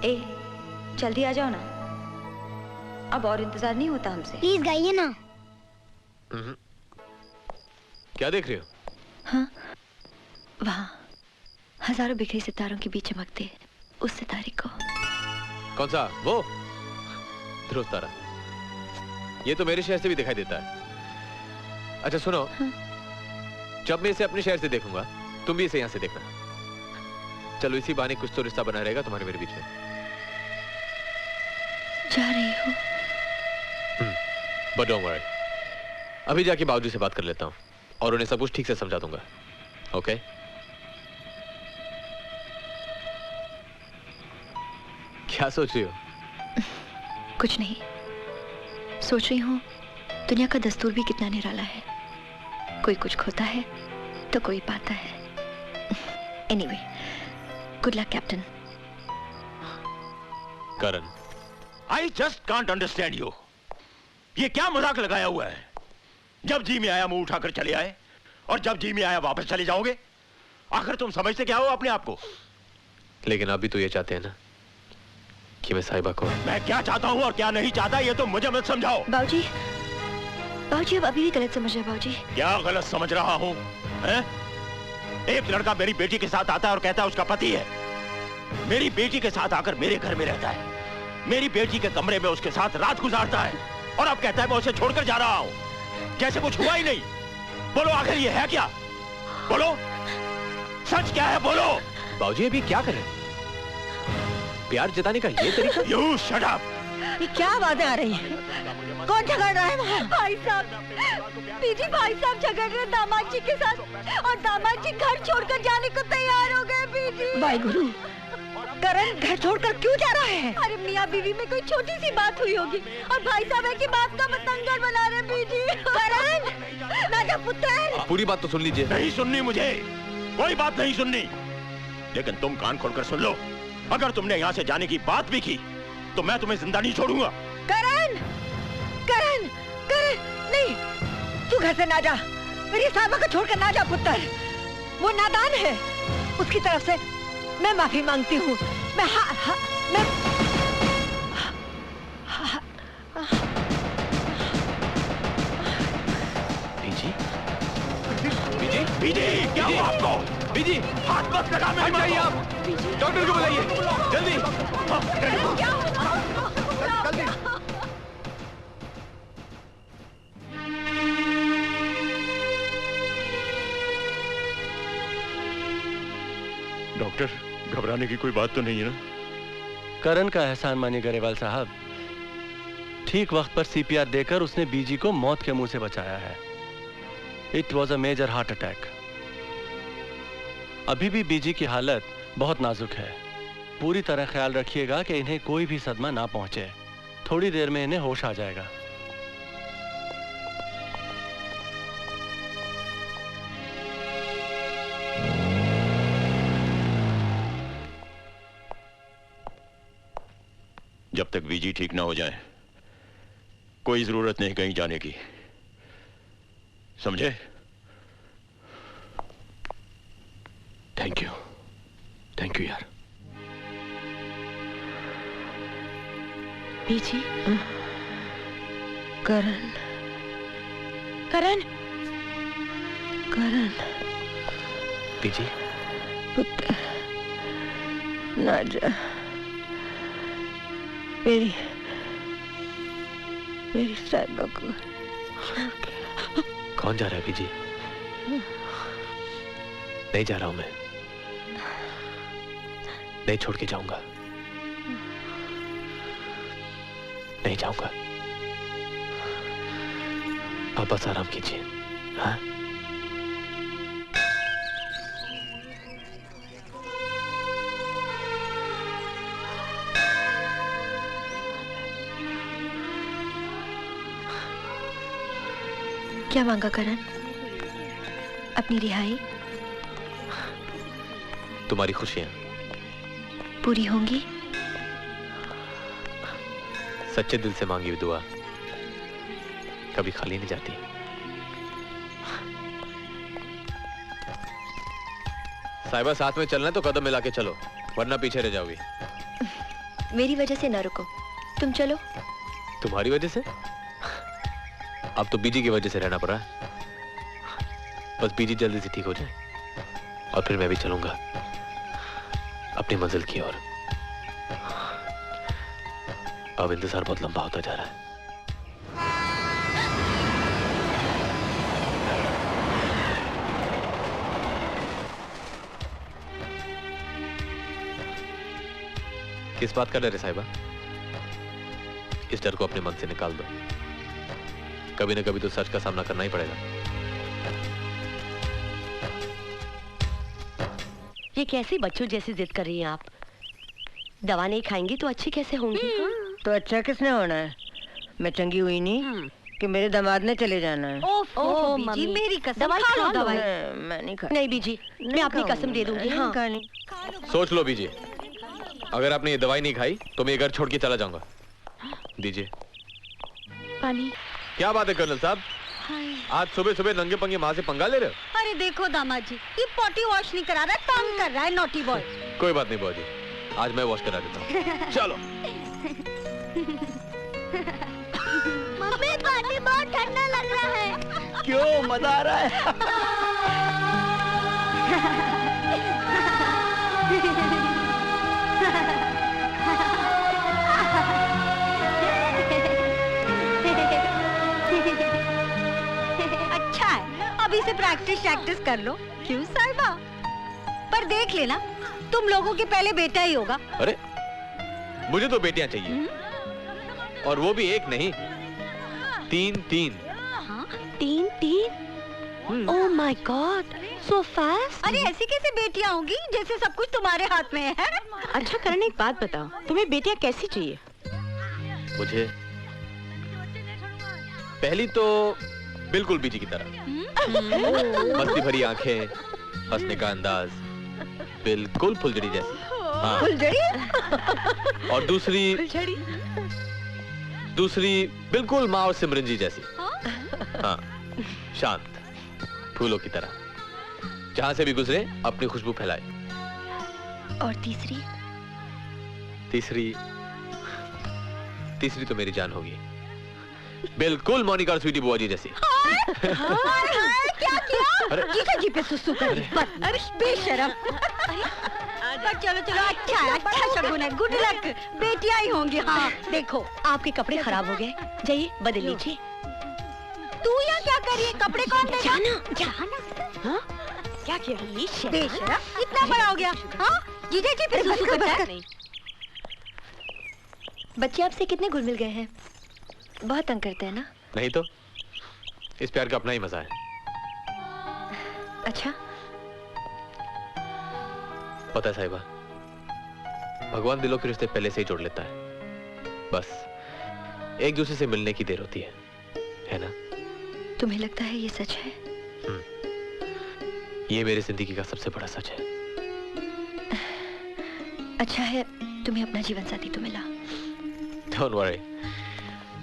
ए, जल्दी आ जाओ ना, अब और इंतजार नहीं होता हमसे। प्लीज गाइए ना। क्या देख रहे हो? हाँ, वहाँ हजारों बिखरे सितारों के बीच चमकते उस सितारे को। कौन सा? वो ध्रुव तारा। ये तो मेरे शहर से भी दिखाई देता है। अच्छा सुनो, हाँ? जब मैं इसे अपने शहर से देखूंगा तुम भी इसे यहाँ से देखना। चलो इसी बहाने कुछ तो रिश्ता बना रहेगा तुम्हारे मेरे बीच में। जा रही हूँ। बट डोंट वरी, अभी जाके बाबूजी से बात कर लेता हूँ और उन्हें सब कुछ ठीक से समझा दूंगा। ओके? क्या सोच रही हो? कुछ नहीं, सोच रही हूँ दुनिया का दस्तूर भी कितना निराला है। कोई कुछ खोता है तो कोई पाता है। Anyway, good luck captain. Karan, I just can't understand you. ये क्या मजाक लगाया हुआ है? जब जी में आया मुंह उठाकर चले आए और जब जी में आया वापस चले जाओगे। आखिर तुम समझते क्या हो अपने आप को? लेकिन आप भी तो ये चाहते हैं ना कि मैं साहिबा को। मैं क्या चाहता हूँ और क्या नहीं चाहता ये तो मुझे मत समझाओ। बाबूजी, बाबूजी अब अभी भी गलत समझ रहे हैं बाबूजी। क्या गलत समझ रहा हूँ? एक लड़का मेरी बेटी के साथ आता है और कहता है उसका पति है। मेरी बेटी के साथ आकर मेरे घर में रहता है, मेरी बेटी के कमरे में उसके साथ रात गुजारता है और अब कहता है मैं उसे छोड़कर जा रहा हूँ, जैसे कुछ हुआ ही नहीं। बोलो आखिर ये है क्या? बोलो, सच क्या है? बोलो। बाबूजी अभी क्या करें? प्यार जताने का ये तरीका? You shut up! ये क्या आवाजें आ रही हैं? कौन झगड़ रहा है वहाँ? भाई साहब, बीजी भाई साहब झगड़ रहे दामाद जी के साथ और दामाद जी घर छोड़कर जाने को तैयार हो गए। बीजी भाई गुरु, करण घर छोड़कर क्यों जा रहा है? अरे मियाँ बीवी में कोई छोटी सी बात हुई होगी और भाई साहब है कि बात का बतंगड़ बना रहे। बीजी करण, राजा पुत्र, पूरी बात तो सुन लीजिए। नहीं सुननी मुझे, कोई बात नहीं सुननी। लेकिन तुम कान खोलकर सुन लो, अगर तुमने यहाँ से जाने की बात भी की तो मैं तुम्हें जिंदा नहीं छोड़ूंगा। करण, करण, करण, नहीं, तू घर से ना जा। मेरी साहिबा को छोड़कर ना जा पुत्र। वो नादान है, उसकी तरफ से मैं माफी मांगती हूँ। मैं बीजी, बीजी, बीजी, क्या हुआ आपको? बीजी, हाथ मत लगा। हट जाइए आप। डॉक्टर को बुलाइए जल्दी। डॉक्टर, घबराने की कोई बात तो नहीं है ना? करण का एहसान मानिए गरेवाल साहब। ठीक वक्त पर सीपीआर देकर उसने बीजी को मौत के मुंह से बचाया है। It was a major heart attack. अभी भी बीजी की हालत बहुत नाजुक है। पूरी तरह ख्याल रखिएगा कि इन्हें कोई भी सदमा ना पहुंचे। थोड़ी देर में इन्हें होश आ जाएगा। जब तक बीजी ठीक ना हो जाए कोई जरूरत नहीं कहीं जाने की, समझे? थैंक यू, थैंक यू यार। बीजी, करण, करण, करण, बीजी, पुत्र, ना जा। मेरी साहिबा को कौन जा रहा है बीजी? नहीं जा रहा हूं मैं, नहीं छोड़ के जाऊंगा, नहीं जाऊंगा। आप बस आराम कीजिए। हाँ? क्या मांगा करण? अपनी रिहाई? तुम्हारी खुशियां पूरी होंगी? सच्चे दिल से मांगी हुई दुआ कभी खाली नहीं जाती। साहिबा, साथ में चलना है तो कदम मिला के चलो, वरना पीछे रह जाओगी। मेरी वजह से ना रुको, तुम चलो। तुम्हारी वजह से? अब तो बीजी की वजह से रहना पड़ रहा है। बस बीजी जल्दी से ठीक हो जाए और फिर मैं भी चलूंगा अपनी मंजिल की ओर। अब इंतजार बहुत लंबा होता जा रहा है। किस बात का डर है साहिबा? इस डर को अपने मन से निकाल दो। कभी ना कभी तो सच का सामना करना ही पड़ेगा। ये कैसी बच्चों जैसी जिद कर रही हैं आप? दवा नहीं खाएंगी तो अच्छी कैसे होंगी? तो अच्छा किसने होना है? मैं चंगी हुई नहीं कि मेरे दामाद ने चले जाना है। ओह बीजी, मेरी कसम, दवाई खा लो दवाई। मैं नहीं खा। नहीं बीजी, मैं अपनी कसम दे दूंगी। हाँ। सोच लो बीजी, अगर आपने ये दवाई नहीं खाई तो मैं ये घर छोड़ के चला जाऊंगा। दीजिए पानी। क्या बात है कर्नल साहब, आज सुबह सुबह नंगे पंगे माँ से पंगा ले रहे हो? अरे देखो दामाद जी, ये पॉटी वॉश नहीं करा रहा, तंग कर रहा है नॉटी बॉय। कोई बात नहीं बुआ जी, आज मैं वॉश करा देता हूँ। चलो। मम्मी पानी बहुत ठंडा लग रहा है। क्यों, मजा आ रहा है? अच्छा है, अभी से प्रैक्टिस कर लो। क्यों साहिबा? पर देख लेना, तुम लोगों के पहले बेटा ही होगा। अरे मुझे तो बेटियां चाहिए, और वो भी एक नहीं, 3-3। तीन? Oh my God, so fast. अरे ऐसी कैसे बेटियां होंगी जैसे सब कुछ तुम्हारे हाथ में है? अच्छा करण, एक बात बताओ, तुम्हें बेटियां कैसी चाहिए? मुझे पहली तो बिल्कुल बीजी की तरह, मस्ती भरी आंखें, हंसने का अंदाज, बिल्कुल फुलझड़ी जैसी। हाँ। फुलझड़ी? और दूसरी बिल्कुल माँ और सिमरन जी जैसी। हाँ, शांत, फूलों की तरह, जहां से भी गुजरे अपनी खुशबू फैलाए। और तीसरी तो मेरी जान होगी, बिल्कुल मोनिका और स्वीटी बुआ जी जैसी। क्या किया? जीजा जी पे सुसु कर दी, बदमाश, बेशरम। पर चलो अच्छा है, अच्छा शगुन है, गुड लक, बेटियां ही होंगी। हाँ देखो, आपके कपड़े खराब हो गए, जाइए बदल लीजिए। तू यहाँ क्या कर रही है? कपड़े कौन देगा? जाना। हाँ? क्या किया? बेशरम, इतना बड़ा हो गया। हाँ, जीजा जी पे सुसु करता है। बच्चे आपसे कितने घुल मिल गए हैं? बहुत तंग करते हैं ना? नहीं तो, इस प्यार का अपना ही मजा है। अच्छा, पता है साहिबा, भगवान दिलों के रिश्ते पहले से ही जोड़ लेता है, बस एक दूसरे से मिलने की देर होती है ना? तुम्हें लगता है ये सच है? ये मेरी जिंदगी का सबसे बड़ा सच है। अच्छा है तुम्हें अपना जीवन साथी तो मिला। Don't worry,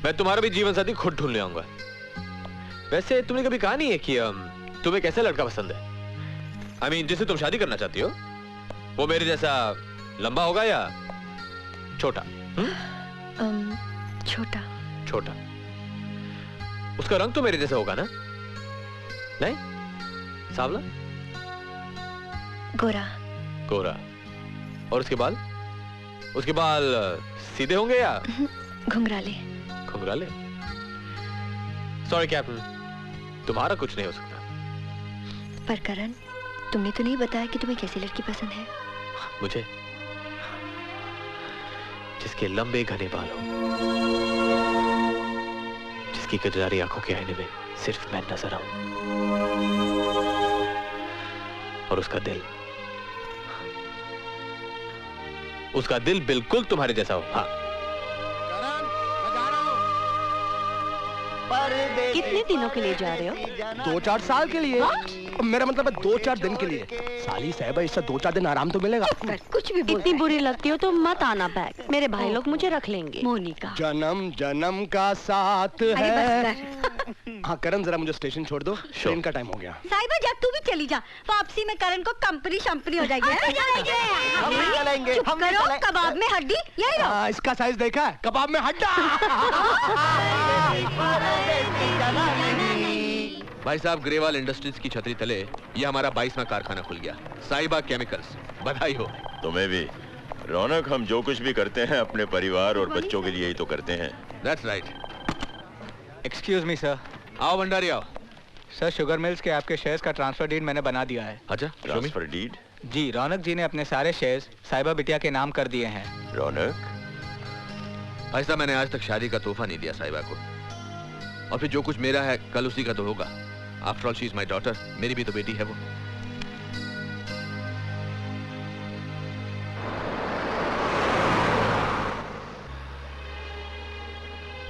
मैं तुम्हारा भी जीवन साथी खुद ढूंढ ले आऊंगा। वैसे तुमने कभी कहा नहीं है कि तुम्हें कैसा लड़का पसंद है? I mean, जिससे तुम शादी करना चाहती हो, वो मेरे जैसा लंबा होगा या छोटा? छोटा। उसका रंग तो मेरे जैसा होगा ना? नहीं? सांवला? गोरा। और उसके बाल सीधे होंगे या घुंघराले? सॉरी कैप्टन, तुम्हारा कुछ नहीं हो सकता। पर करण, तुमने तो नहीं बताया कि तुम्हें कैसी लड़की पसंद है? मुझे जिसके लंबे घने बाल हो, जिसकी कजरारी आंखों के आईने में सिर्फ मैं नजर आऊं, और उसका दिल बिल्कुल तुम्हारे जैसा हो। हाँ। कितने दिनों के लिए जा रहे हो? 2-4 साल के लिए। मेरा मतलब है 2-4 दिन के लिए। साली साहिबा, इससे 2-4 दिन आराम तो मिलेगा। कुछ भी इतनी बुरी लगती हो तो मत आना बैक, मेरे भाई लोग मुझे रख लेंगे। मोनिका, जन्म का साथ है। हाँ करण, जरा मुझे स्टेशन छोड़ दो, ट्रेन का टाइम हो गया। साहिबा जा, तू भी चली जा, वापसी में करण को कंपनी शंपनी हो जाएगी। हम चलेंगे। कबाब में हड्डी, यही लो। इसका साइज देखा है? कबाब में हड्डा। भाई साहब, ग्रेवाल इंडस्ट्रीज की छतरी तले ये हमारा 22वां कारखाना खुल गया, साहिबा केमिकल्स। बधाई हो। तुम्हें भी। रौनक, हम जो कुछ भी करते हैं अपने परिवार और बच्चों के लिए ही तो करते हैं। That's right. Excuse me sir. आओ भंडारी आओ। सर शुगर मिल्स के आपके शेयर्स का ट्रांसफर डीड मैंने बना दिया है। अच्छा, ट्रांसफर डीड? जी, रौनक जी ने अपने सारे शेयर्स साहिबा बिटिया के नाम कर दिए हैं। रौनक? भाई साहब, मैंने आज तक शादी का तोहफा नहीं दिया साहिबा को, और फिर जो कुछ मेरा है कल उसी का तो होगा। After all she is my daughter, मेरी भी तो बेटी है वो।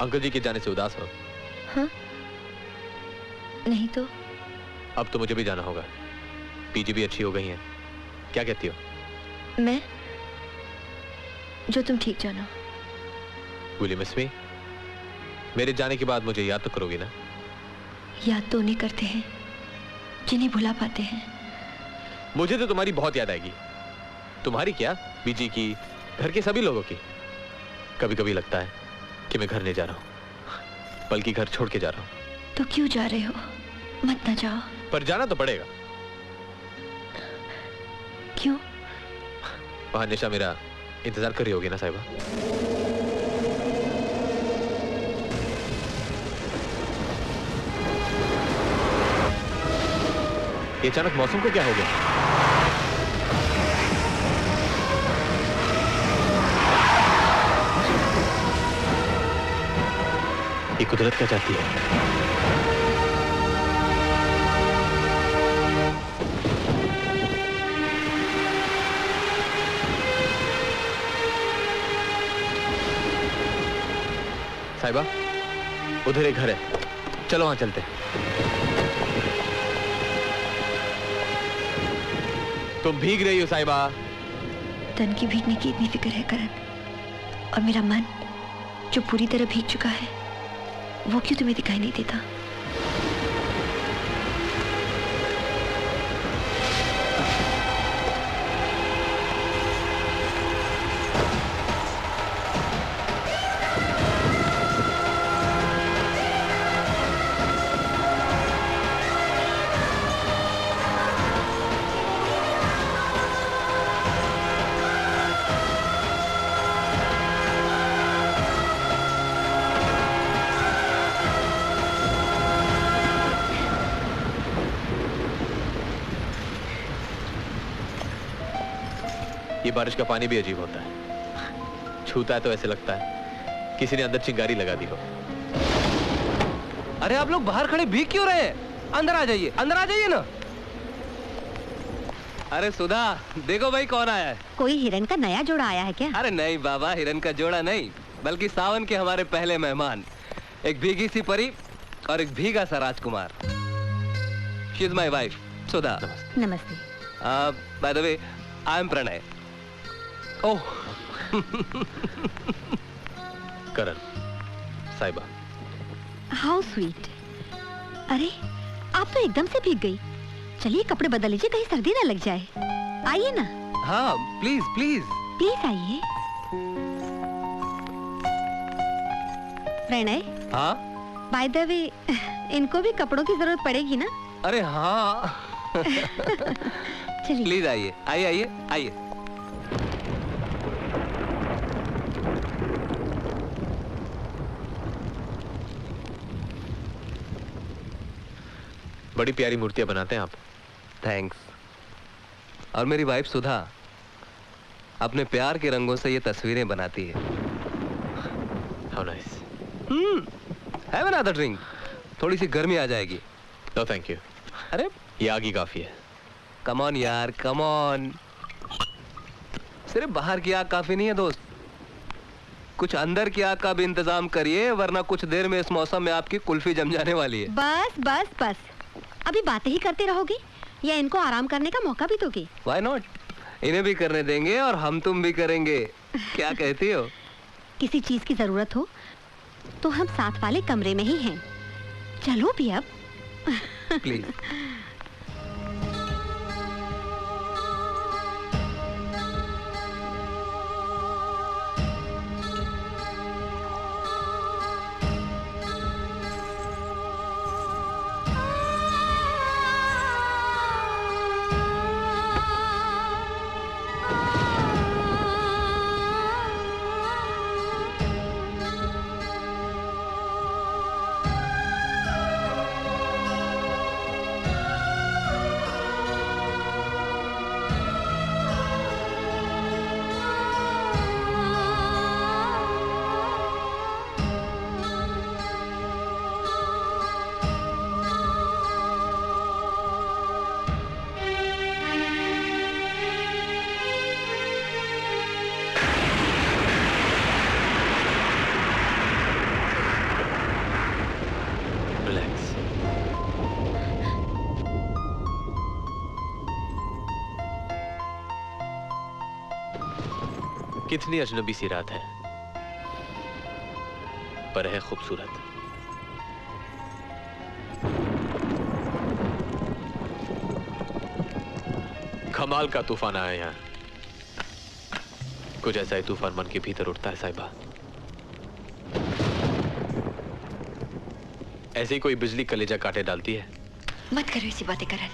अंकल जी के जाने से उदास हो? हाँ? नहीं तो। अब तो मुझे भी जाना होगा। पीजी भी अच्छी हो गई है, क्या कहती हो? मैं? जो तुम ठीक जानो। विल यू मिस मी? मेरे जाने के बाद मुझे याद तो करोगी ना? याद तो उन्हें करते हैं जिन्हें भुला पाते हैं। मुझे तो तुम्हारी बहुत याद आएगी। तुम्हारी क्या, बीजी की, घर के सभी लोगों की। कभी कभी लगता है कि मैं घर नहीं जा रहा हूं, बल्कि घर छोड़ के जा रहा हूं। तो क्यों जा रहे हो? मत ना जाओ। पर जाना तो पड़ेगा। क्यों? वहां निशा मेरा इंतजार कर रही होगी ना साहिबा? ये अचानक मौसम को क्या हो गया? ये कुदरत क्या चाहती है? साहिबा, उधर एक घर है, चलो वहां चलते हैं। तुम भीग रही हो साहिबा। तन की भीगने की इतनी फिक्र है करण, और मेरा मन जो पूरी तरह भीग चुका है वो क्यों तुम्हें दिखाई नहीं देता? ये बारिश का पानी भी अजीब होता है, छूता है तो ऐसे लगता है किसी ने अंदर चिंगारी लगा दी हो। अरे आप लोग बाहर खड़े भीग क्यों रहे हैं? अंदर आ जाइए, अंदर आ जाइए ना। अरे सुधा, देखो भाई कौन आया है। कोई हिरन का नया जोड़ा आया है क्या? अरे नहीं बाबा, हिरन का जोड़ा नहीं, बल्कि सावन के हमारे पहले मेहमान। एक भीगी सी परी और एक भीगा सा राजकुमार। She is my wife Sudha. नमस्ते। By the way, I am Pranay. Oh Karan, Sahiba. How sweet. अरे आप तो एकदम से भीग गई। चलिए कपड़े बदल लीजिए, कहीं सर्दी ना लग जाए। आइए ना। हाँ प्लीज प्लीज प्लीज आइए। प्रणय। हाँ बाय द वे, इनको भी कपड़ों की जरूरत पड़ेगी ना? अरे हाँ चलिए प्लीज आइए आइए आइए आइए। बड़ी प्यारी मूर्तियां बनाते हैं आप। थैंक्स। और मेरी वाइफ सुधा अपने प्यार के रंगों से ये तस्वीरें बनाती है। How nice. Have another drink, थोड़ी सी गर्मी आ जाएगी। No thank you. अरे ये आग ही काफी है। कम ऑन यार, कम ऑन। सिर्फ बाहर की आग काफी नहीं है दोस्त, कुछ अंदर की आग का भी इंतजाम करिए, वरना कुछ देर में इस मौसम में आपकी कुल्फी जम जाने वाली है। बस बस बस, अभी बातें ही करते रहोगे या इनको आराम करने का मौका भी दोगे? व्हाई नॉट, इन्हें भी करने देंगे और हम तुम भी करेंगे। क्या कहती हो? किसी चीज की जरूरत हो तो हम साथ वाले कमरे में ही हैं। चलो भी अब। प्लीज। कितनी अजनबी सी रात है, पर है खूबसूरत। कमाल का तूफान आया यहाँ। कुछ ऐसा ही तूफान मन के भीतर उठता है साहिबा। ऐसे ही कोई बिजली कलेजा काटे डालती है। मत करो ऐसी बातें करण,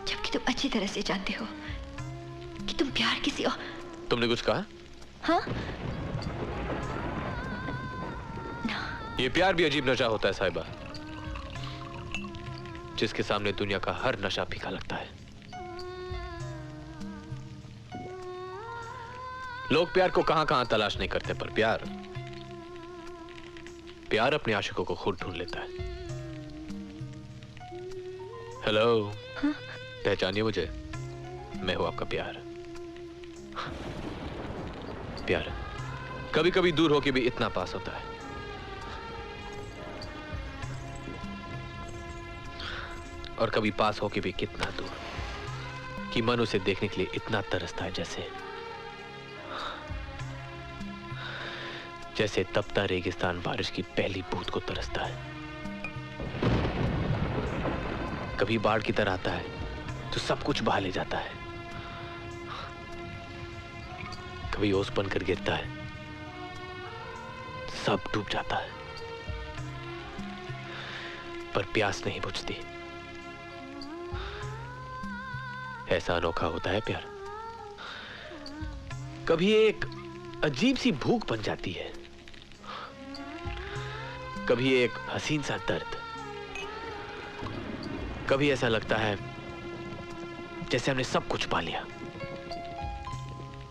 जबकि तुम अच्छी तरह से जानते हो कि तुम प्यार किसी और। तुमने कुछ कहा? हाँ? ये प्यार भी अजीब नशा होता है साहिबा, जिसके सामने दुनिया का हर नशा फीका लगता है। लोग प्यार को कहां कहां तलाश नहीं करते, पर प्यार अपने आशिकों को खुद ढूंढ लेता है। हेलो, हाँ? पहचानिए मुझे, मैं हूं आपका प्यार। प्यार कभी कभी दूर होके भी इतना पास होता है। और कभी पास होके भी कितना दूर कि मन उसे देखने के लिए इतना तरसता है, जैसे तपता रेगिस्तान बारिश की पहली बूंद को तरसता है। कभी बाढ़ की तरह आता है तो सब कुछ बहा ले जाता है, कभी ओस बनकर गिरता है, सब डूब जाता है, पर प्यास नहीं बुझती। ऐसा अनोखा होता है प्यार। कभी एक अजीब सी भूख बन जाती है, कभी एक हसीन सा दर्द, कभी ऐसा लगता है जैसे हमने सब कुछ पा लिया,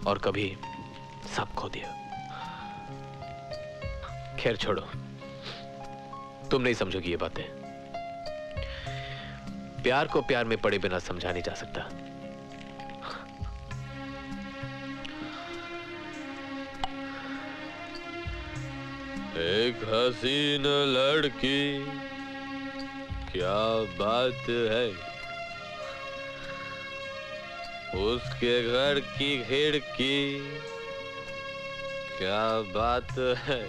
और कभी सब खो दिया। खैर छोड़ो, तुम नहीं समझोगी ये बातें। प्यार को प्यार में पड़े बिना समझा नहीं जा सकता। एक हसीन लड़की, क्या बात है, उसके घर की खिड़की, क्या बात है,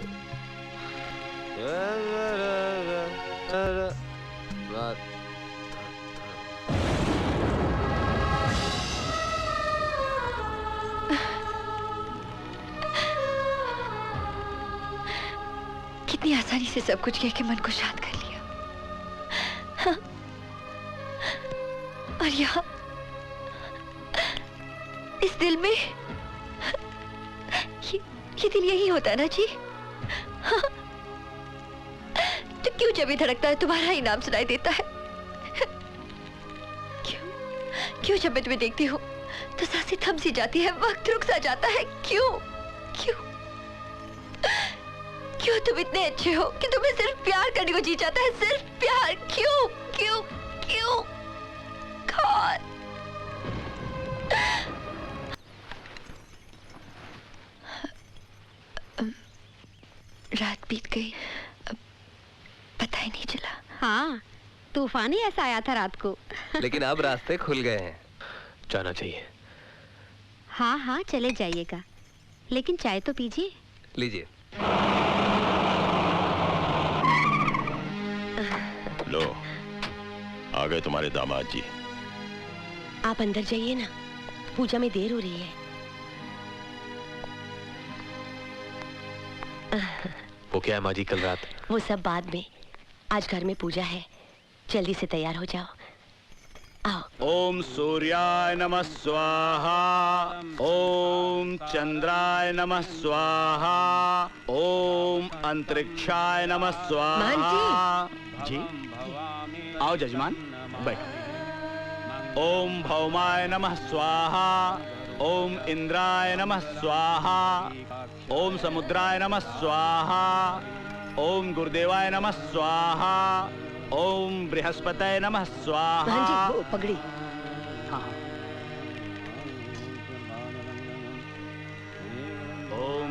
बात। कितनी आसानी से सब कुछ कह के मन को शांत कर लिया। हाँ? और यहाँ इस दिल में ये दिल यही होता है ना जी? हाँ? तो क्यों जब भी धड़कता है तुम्हारा ही नाम सुनाई देता है? क्यों जब मैं तुम्हें देखती हूँ तो सांसें थम सी जाती है, वक्त रुक सा जाता है? क्यों क्यों क्यों तुम इतने अच्छे हो कि तुम्हें सिर्फ प्यार करने को जी जाता है, सिर्फ प्यार। क्यों क्यों क्यों? कौन? रात बीत गई, पता ही नहीं चला। हाँ, तूफान ही ऐसा आया था रात को। लेकिन अब रास्ते खुल गए हैं, जाना चाहिए। हाँ हाँ, चले जाइएगा, लेकिन चाय तो पीजिए। लीजिए। लो, आ गए तुम्हारे दामाद जी। आप अंदर जाइए ना, पूजा में देर हो रही है। वो क्या है माँ जी, कल रात? वो सब बाद में, आज घर में पूजा है, जल्दी से तैयार हो जाओ। आओ। ओम सूर्याय नमः स्वाहा, ओम चंद्राय नमः स्वाहा, ओम अंतरिक्षाय नमः स्वाहा। जी आओ जजमान, बैठो। ओम भौमाय नमः स्वाहा, ओम इंद्राय नमः स्वाहा, ओम समुद्राय नमः स्वाहा, ओम गुरुदेवाय नमः स्वाहा, ओम बृहस्पतये नमः स्वाहा। हाँ जी, वो पगड़ी। हाँ। ओम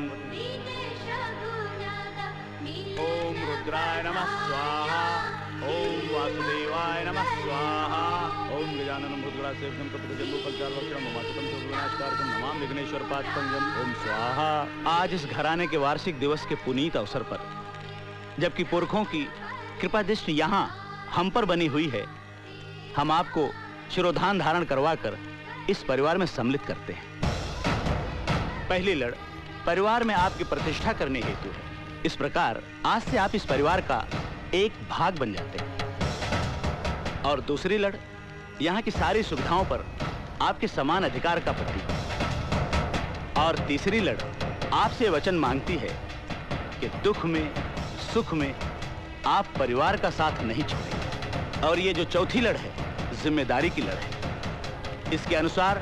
रुद्राय नमः स्वाहा, ओम वासुदेवाय नमः स्वाहा, ओम गजानन भूतगणाधिपतये सेवकम कपितजम्बू फलचारुभक्षणम उमासुतम शोभनाशकारकम नमाम विघ्नेश्वर पादपंकजम ओम स्वाहा। आज इस घराने के वार्षिक दिवस के पुनीत अवसर पर, जबकि पुरखों की कृपा दृष्टि यहाँ हम पर बनी हुई है, हम आपको शिरोधान धारण करवाकर इस परिवार में सम्मिलित करते हैं। पहली लड़ परिवार में आपकी प्रतिष्ठा करने हेतु है। इस प्रकार आज से आप इस परिवार का एक भाग बन जाते हैं। और दूसरी लड़ यहाँ की सारी सुविधाओं पर आपके समान अधिकार का प्रतीक है। और तीसरी लड़ आपसे वचन मांगती है कि दुख में सुख में आप परिवार का साथ नहीं छोड़ेंगे। और ये जो चौथी लड़ है, जिम्मेदारी की लड़ है। इसके अनुसार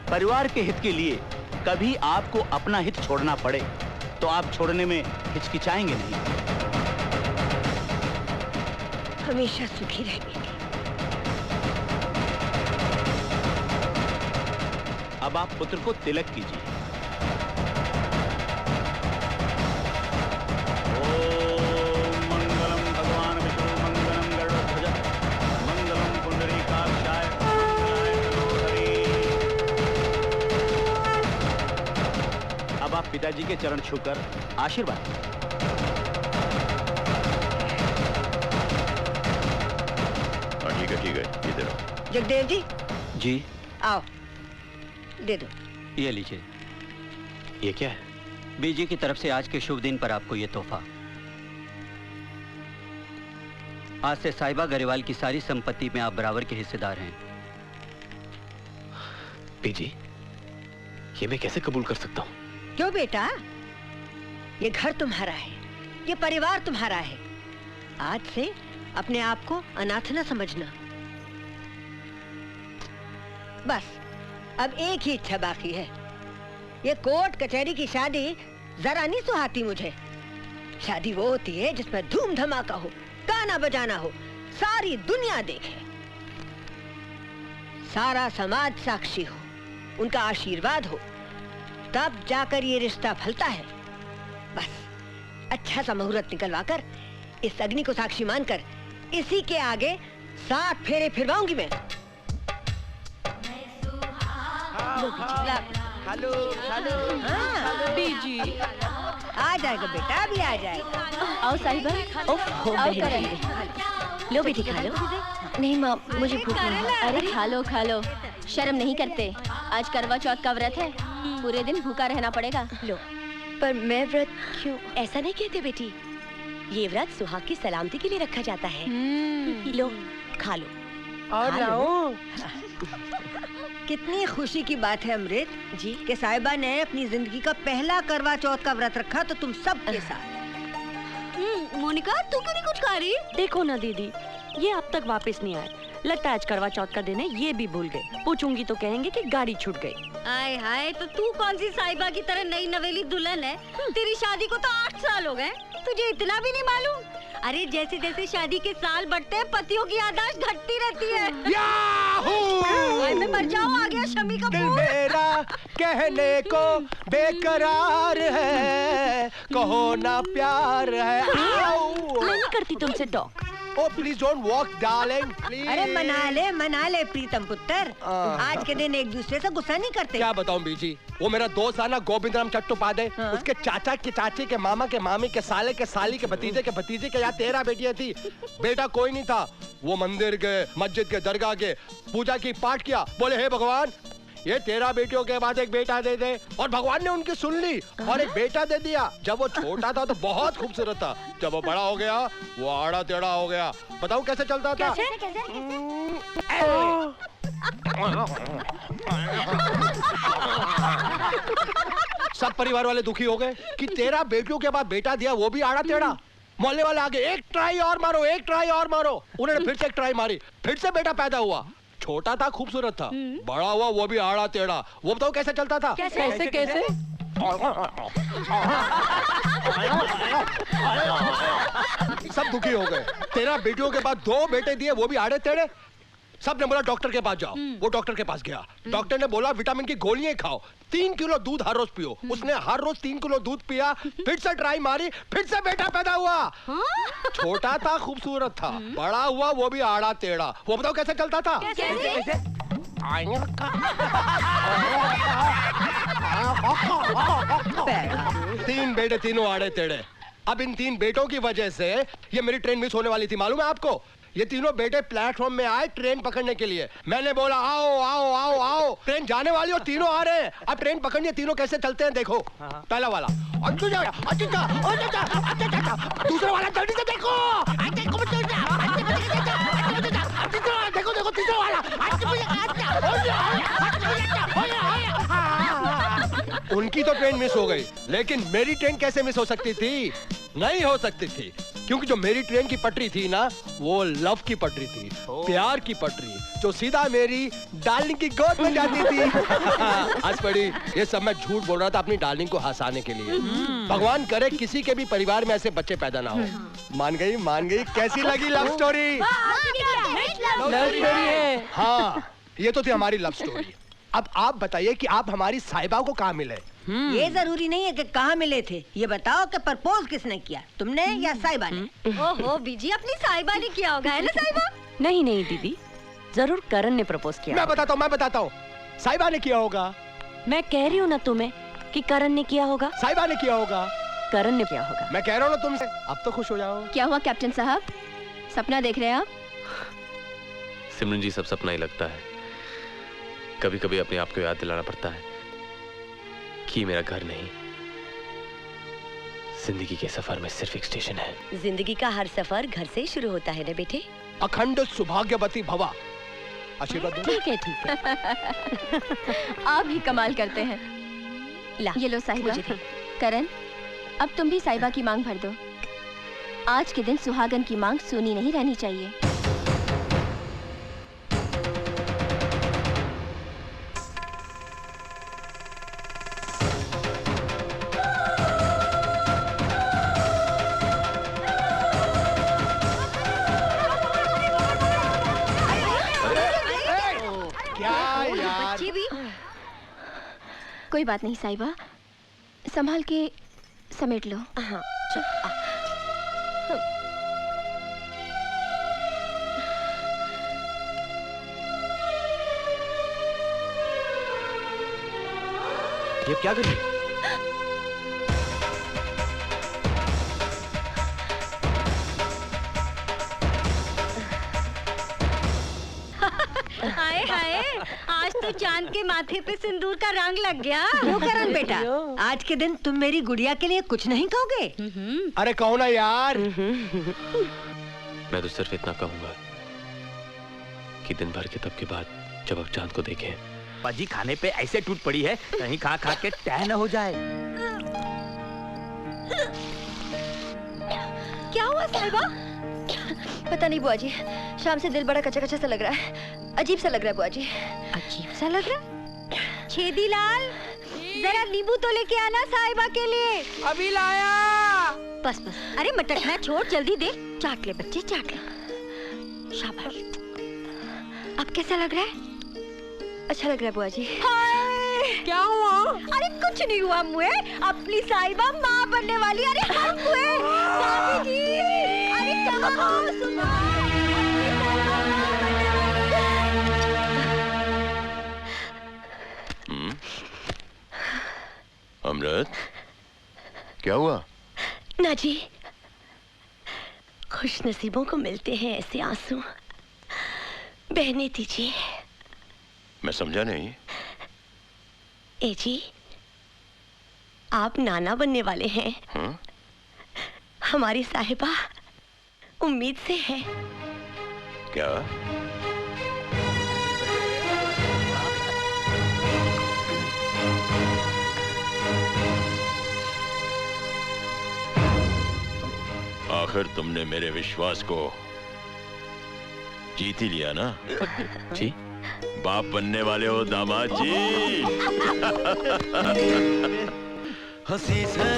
परिवार के हित के लिए कभी आपको अपना हित छोड़ना पड़े तो आप छोड़ने में हिचकिचाएंगे नहीं। हमेशा सुखी रहेंगे। अब आप पुत्र को तिलक कीजिए। ओम मंगलम भगवान विष्णु मंगलम गरुड़ध्वज मंगलम पुंडरीकाक्षाय मंगलाय मनोहरी। अब आप पिताजी के चरण छूकर आशीर्वाद। ठीक है इधर आओ। जगदेव जी जी आओ, दे दो। ये लीजिए। ये क्या है? बीजी की तरफ से आज के शुभ दिन पर आपको ये तोहफा। आज से साहिबा गरेवाल की सारी संपत्ति में आप बराबर के हिस्सेदार हैं। बीजी, ये मैं कैसे कबूल कर सकता हूँ? क्यों बेटा, ये घर तुम्हारा है, ये परिवार तुम्हारा है। आज से अपने आप को अनाथ न समझना। बस अब एक ही इच्छा बाकी है। ये कोर्ट कचहरी की शादी जरा नहीं सुहाती मुझे। शादी वो होती है जिसमें धूम धमाका हो, गाना बजाना हो, सारी दुनिया देखे, सारा समाज साक्षी हो, उनका आशीर्वाद हो, तब जाकर ये रिश्ता फलता है। बस अच्छा सा मुहूर्त निकलवाकर इस अग्नि को साक्षी मानकर इसी के आगे 7 फेरे फिरवाऊंगी मैं। हेलो बीजी आ जाएगा बेटा, अभी आ जाएगा। आओ साहिबा। आओ करेंगे। लो बेटी खा लो। नहीं माँ, मुझे भूख नहीं है। अरे खा लो। शर्म नहीं करते? आज करवा चौथ का व्रत है, पूरे दिन भूखा रहना पड़ेगा। लो। पर मैं व्रत क्यों? ऐसा नहीं कहते बेटी, ये व्रत सुहाग की सलामती के लिए रखा जाता है। लो खा लो। और लाओ। कितनी खुशी की बात है अमृत जी कि साहिबा ने अपनी जिंदगी का पहला करवा चौथ का व्रत रखा, तो तुम सब के साथ। मोनिका, तू क्यों नहीं कुछ खा रही? देखो ना दीदी, ये अब तक वापस नहीं आए। लगता है आज करवा चौथ का दिन है, ये भी भूल गए। पूछूंगी तो कहेंगे कि गाड़ी छूट गई। आय हाय, तो तू कौन सी साहिबा की तरह नई नवेली दुल्हन है? तेरी शादी को तो 8 साल हो गए, तुझे इतना भी नहीं मालूम? अरे जैसे जैसे शादी के साल बढ़ते हैं, पतियों की याददाश्त घटती रहती है। मैं मर जाऊं, आ गया शमी का दिल मेरा कहने को बेकरार है, कहो ना प्यार है। मैं नहीं करती तुमसे talk. Oh, please don't walk, darling, please. अरे मना ले प्रीतम पुत्र। आज के दिन एक दूसरे से गुस्सा नहीं करते। क्या बताऊं बीजी, वो मेरा दोस्त है ना गोविंदराम चट्टोपाध्याय, उसके चाचा के चाचे के मामा के मामी के साले के साली के भतीजे के भतीजे के यहाँ 13 बेटियां थी। बेटा कोई नहीं था। वो मंदिर गए, मस्जिद के दरगाह के पूजा की पाठ किया, बोले हे भगवान ये 13 बेटियों के बाद एक बेटा दे दे, और भगवान ने उनकी सुन ली और एक बेटा दे दिया। जब वो छोटा था तो बहुत खूबसूरत था, जब वो बड़ा हो गया वो आड़ा टेढ़ा हो गया। बताऊं कैसे चलता था? सब परिवार वाले दुखी हो गए कि 13 बेटियों के बाद बेटा दिया, वो भी आड़ा टेढ़ा। मोहल्ले वाले आगे एक ट्राई और मारो, एक ट्राई और मारो। उन्होंने फिर से एक ट्राई मारी, फिर से बेटा पैदा हुआ। छोटा था, खूबसूरत था, बड़ा हुआ वो भी आड़ा टेढ़ा। वो बताओ कैसे चलता था? कैसे? सब दुखी हो गए। 13 बेटियों के बाद 2 बेटे दिए, वो भी आड़े टेढ़े। सब ने बोला डॉक्टर के पास जाओ। वो डॉक्टर के पास गया। डॉक्टर ने बोला विटामिन की गोलियां खाओ, 3 किलो दूध हर रोज पियो। उसने हर रोज 3 किलो दूध पिया, फिर से ट्राई मारी, फिर से बेटा पैदा हुआ। छोटा था, खूबसूरत था, बड़ा हुआ वो भी आड़ा टेढ़ा। वो बताओ कैसे चलता था? तीन बेटे तीनों आड़े टेढ़े। अब इन तीन बेटों की वजह से ये मेरी ट्रेन मिस होने वाली थी, मालूम है आपको? ये तीनों बेटे प्लेटफॉर्म में आए ट्रेन पकड़ने के लिए। मैंने बोला आओ आओ आओ आओ, ट्रेन जाने वाली और तीनों आ रहे हैं। अब ट्रेन पकड़नी है, तीनों कैसे चलते हैं देखो। पहला वाला दूसरा वाला जल्दी से देखो, देखो देखो तीसरा वाला। उनकी तो ट्रेन मिस हो गई, लेकिन मेरी ट्रेन कैसे मिस हो सकती थी? नहीं हो सकती थी, क्योंकि जो मेरी ट्रेन की पटरी थी ना, वो लव की पटरी थी, प्यार की पटरी, जो सीधा मेरी डार्लिंग की गोद में जाती थी। हंस पड़ी। ये सब मैं झूठ बोल रहा था अपनी डार्लिंग को हंसाने के लिए। भगवान करे किसी के भी परिवार में ऐसे बच्चे पैदा ना हो। मान गई मान गई। कैसी लगी लव स्टोरी? लव स्टोरी है। हाँ, ये तो थी हमारी लव स्टोरी। अब आप बताइए कि आप हमारी साहिबा को कहाँ मिले? ये जरूरी नहीं है कि कहाँ मिले थे, ये बताओ कि प्रपोज किसने किया, तुमने या साहिबा ने? ओहो बीजी, अपनी साहिबा ने किया होगा, है ना साहिबा? नहीं नहीं दीदी, जरूर करण ने प्रपोज किया। मैं बताता हूँ, साहिबा ने किया होगा। मैं कह रही हूँ ना तुम्हें कि करण ने किया होगा। साहिबा ने किया होगा। करण ने किया होगा। मैं कह रहा हूँ ना तुमसे, अब तो खुश हो जाओ। क्या हुआ कैप्टन साहब, सपना देख रहे हैं आप? सिमरन जी, सब सपना ही लगता है। कभी कभी अपने आप को याद दिलाना पड़ता है कि मेरा घर नहीं, जिंदगी के सफर में सिर्फ एक स्टेशन है। जिंदगी का हर सफर घर से शुरू होता है ना बेटे। अखंड सौभाग्यवती भवा। आशीर्वाद दो। ठीक है। आप भी कमाल करते हैं। ला, ये लो साहिबा। करण, अब तुम भी साहिबा की मांग भर दो। आज के दिन सुहागन की मांग सुनी नहीं रहनी चाहिए। कोई बात नहीं साहिबा, संभाल के समेट लो। हाँ, ये क्या कर रही है? हाय हाय, आज तो चांद के माथे पे सिंदूर का रंग लग गया। क्यों करण बेटा, आज के दिन तुम मेरी गुड़िया के लिए कुछ नहीं कहोगे? अरे कहो ना यार। मैं तो सिर्फ इतना कहूंगा कि दिन भर के तब के बाद जब आप चांद को देखें। बाजी खाने पे ऐसे टूट पड़ी है, कहीं खा खा के टह न हो जाए। क्या हुआ साहिबा? पता नहीं बुआ जी, शाम से दिल बड़ा कच्चा कच्चा सा लग रहा है, अजीब सा लग रहा है बुआ जी। अजीब सा लग रहा है? छेदी लाल, जरा नींबू तो लेके आना साहिबा के लिए। अभी लाया। बस बस, अरे मटकना छोड़, जल्दी दे। चाट ले बच्चे, चाट ले। शाबाश। अब कैसा लग रहा है? अच्छा लग रहा है बुआ जी। क्या हुआ? अरे कुछ नहीं हुआ मुए, अपनी साहिबा माँ बनने वाली। अरे हम हुए भाभी जी। अरे क्या सुना? अमृत, क्या हुआ? ना जी, खुश नसीबों को मिलते हैं ऐसे आंसू, बहने दीजिए। मैं समझा नहीं। ए जी, आप नाना बनने वाले हैं। हमारी साहिबा उम्मीद से है। क्या? आखिर तुमने मेरे विश्वास को जीत ही लिया ना? जी, बाप बनने वाले हो दामाद जी। हंसी से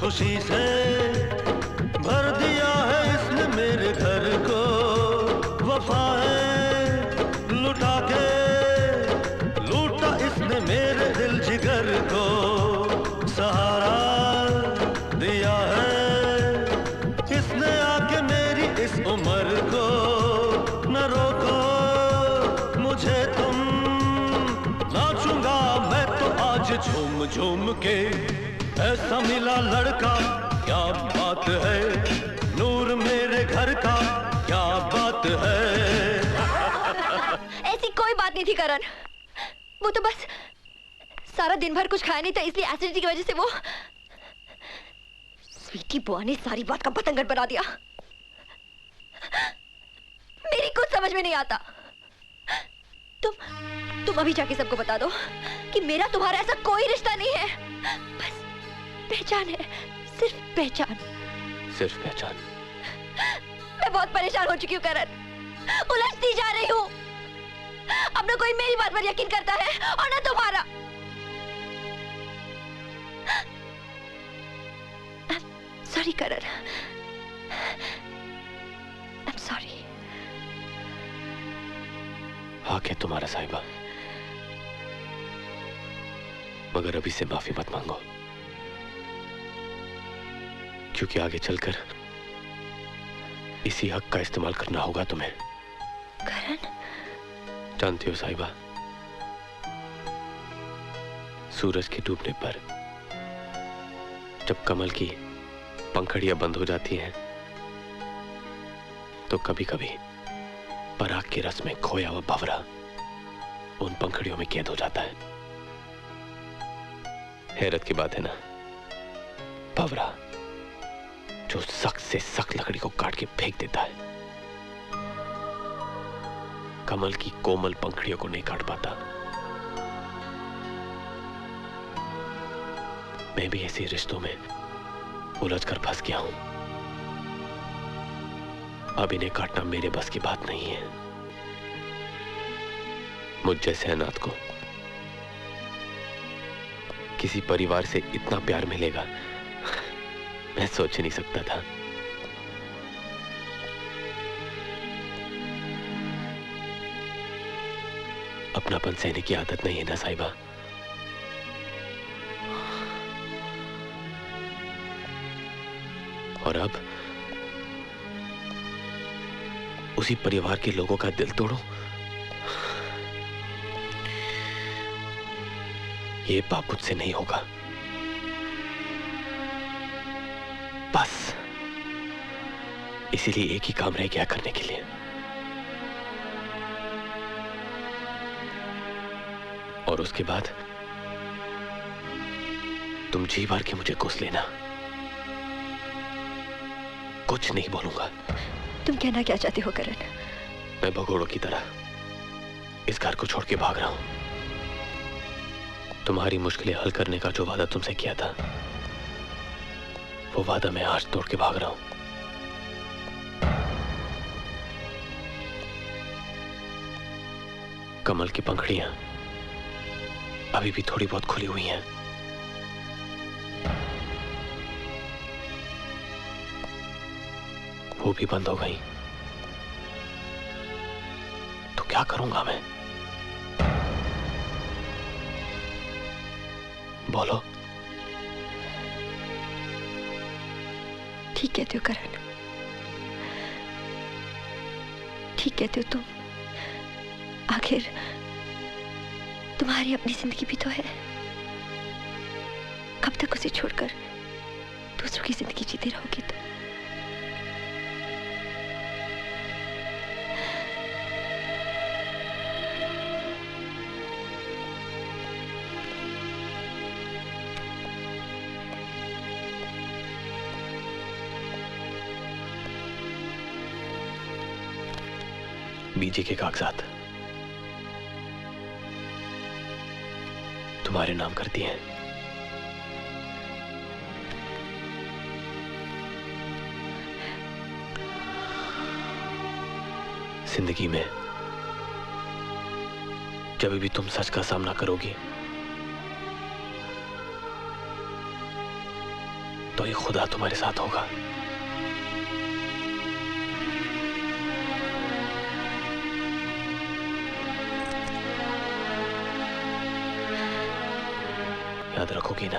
खुशी से भर दिया है इसने मेरे घर को, वफाएं लुटा के लूटा इसने मेरे दिल जिगर को, सहारा दिया है इसने आके मेरी इस उम्र को, न रोको मुझे झूम झूम के ऐसा मिला लड़का, क्या बात है, नूर मेरे घर का, क्या बात है। ऐसी कोई बात नहीं थी करण, वो तो बस सारा दिन भर कुछ खाया नहीं था, इसलिए एसिडिटी की वजह से वो। स्वीटी बुआ ने सारी बात का पतंगड़ बना दिया। मेरी कुछ समझ में नहीं आता। तुम अभी जाके सबको बता दो कि मेरा तुम्हारा ऐसा कोई रिश्ता नहीं है, बस पहचान है, सिर्फ पहचान। सिर्फ पहचान? मैं बहुत परेशान हो चुकी हूँ करण, उलझती जा रही हूँ। अब ना कोई मेरी बात पर यकीन करता है और ना तुम्हारा। Sorry Karan, I am sorry. हक है तुम्हारा साहिबा, मगर अभी से माफी मत मांगो, क्योंकि आगे चलकर इसी हक का इस्तेमाल करना होगा तुम्हें। करण? जानती हो साहिबा, सूरज के डूबने पर जब कमल की पंखड़ियां बंद हो जाती हैं, तो कभी कभी पराग के रस में खोया हुआ भंवरा उन पंखड़ियों में कैद हो जाता है। हैरत की बात है ना, भंवरा जो सख्त से सख्त लकड़ी को काट के फेंक देता है, कमल की कोमल पंखड़ियों को नहीं काट पाता। मैं भी ऐसे रिश्तों में उलझकर फंस गया हूं। अब इन्हें काटना मेरे बस की बात नहीं है। मुझ जैसे अनाथ को किसी परिवार से इतना प्यार मिलेगा, मैं सोच नहीं सकता था। अपनापन सहने की आदत नहीं है ना साहिबा। और अब उसी परिवार के लोगों का दिल तोड़ो, ये पाप मुझसे नहीं होगा। बस इसीलिए एक ही काम रह गया करने के लिए, और उसके बाद तुम जी भर के मुझे कोस लेना। कुछ नहीं बोलूंगा। तुम कहना क्या चाहते हो करण? मैं भगोड़ों की तरह इस घर को छोड़ के भाग रहा हूं। तुम्हारी मुश्किलें हल करने का जो वादा तुमसे किया था, वो वादा मैं आज तोड़ के भाग रहा हूं। कमल की पंखड़ियां अभी भी थोड़ी बहुत खुली हुई हैं। वो भी बंद हो गई तो क्या करूंगा मैं? बोलो। ठीक कहते हो करण, ठीक कहते हो तुम। आखिर तुम्हारी अपनी जिंदगी भी तो है। कब तक उसे छोड़कर दूसरों की जिंदगी जीती रहोगी तुम? बीजे के कागजात तुम्हारे नाम कर दिए हैं। जिंदगी में जब भी तुम सच का सामना करोगी तो ये खुदा तुम्हारे साथ होगा। याद रखोगी ना?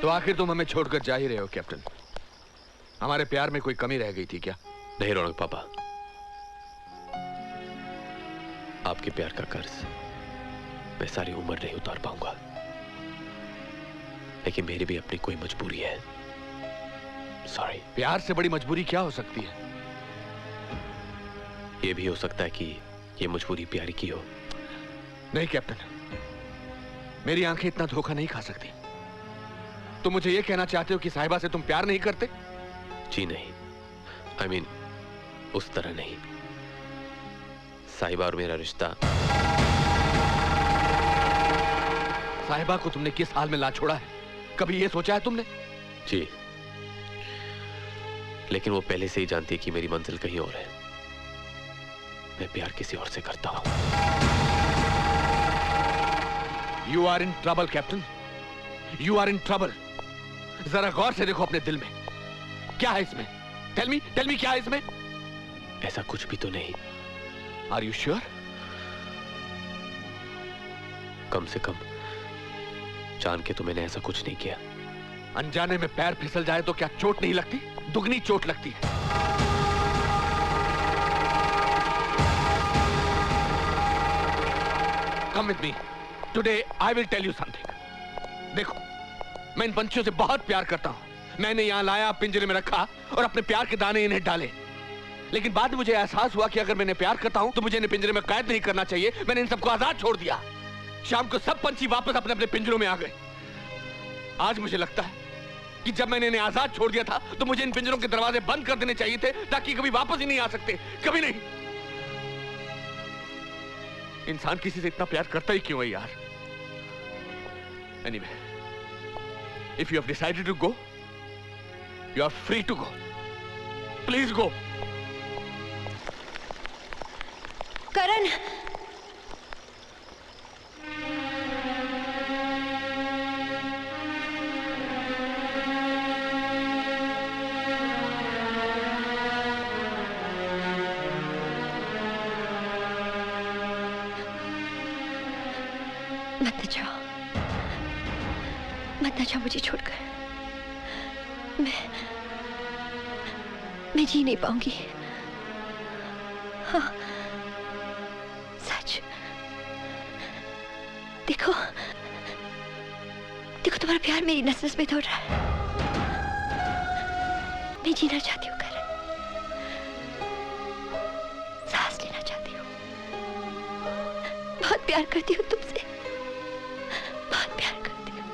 तो आखिर तुम हमें छोड़कर जा ही रहे हो कैप्टन? हमारे प्यार में कोई कमी रह गई थी क्या? नहीं रौनक पापा, आपके प्यार का कर्ज मैं सारी उम्र नहीं उतार पाऊंगा, लेकिन मेरी भी अपनी कोई मजबूरी है। सॉरी। प्यार से बड़ी मजबूरी क्या हो सकती है? यह भी हो सकता है कि यह मजबूरी प्यारी की हो। नहीं कैप्टन, मेरी आंखें इतना धोखा नहीं खा सकती। तुम मुझे यह कहना चाहते हो कि साहिबा से तुम प्यार नहीं करते? जी नहीं, I mean, उस तरह नहीं। साहिबा और मेरा रिश्ता। साहिबा को तुमने किस हाल में ला छोड़ा है, कभी यह सोचा है तुमने? जी, लेकिन वो पहले से ही जानती है कि मेरी मंजिल कहीं और है। मैं प्यार किसी और से करता हूं। You are in trouble, captain. You are in trouble। जरा गौर से देखो अपने दिल में, क्या है इसमें? Tell me क्या है इसमें? ऐसा कुछ भी तो नहीं। Are you sure? कम से कम जान के तो मैंने ऐसा कुछ नहीं किया। अनजाने में पैर फिसल जाए तो क्या चोट नहीं लगती? दुगनी चोट लगती है। Come with me. Today I will tell you something. देखो, मैं इन पंछियों से बहुत प्यार करता हूं। मैंने यहां लाया, पिंजरे में रखा और अपने प्यार के दाने इन्हें डाले। लेकिन बाद में मुझे एहसास हुआ कि अगर मैं इन्हें प्यार करता हूं तो मुझे इन्हें पिंजरे में कैद नहीं करना चाहिए। मैंने इन सबको आजाद छोड़ दिया। शाम को सब पंछी वापस अपने अपने पिंजरों में आ गए। आज मुझे लगता है कि जब मैंने इन्हें आजाद छोड़ दिया था तो मुझे इन पिंजरों के दरवाजे बंद कर देने चाहिए थे, ताकि कभी वापस ही नहीं आ सकते। कभी नहीं। इंसान किसी से इतना प्यार करता ही क्यों है यार? Anyway, if you have decided to go, you are free to go. Please go. करण, मत न जाओ मुझे छोड़कर। मैं जी नहीं पाऊंगी। हाँ, सच। देखो तुम्हारा प्यार मेरी नस नस में दौड़ रहा है। मैं जीना चाहती हूँ करण, सांस लेना चाहती हूँ। बहुत प्यार करती हूँ तुमसे, बहुत प्यार करती हूँ।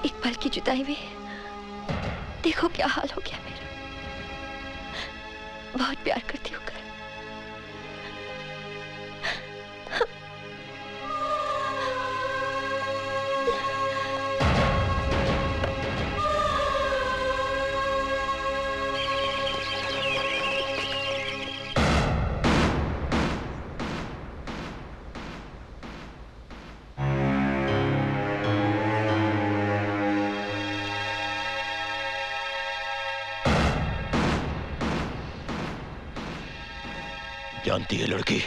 एक पल की जुदाई में देखो क्या हाल हो गया मेरा। बहुत प्यार करती हूँ करण। जानती है लड़की,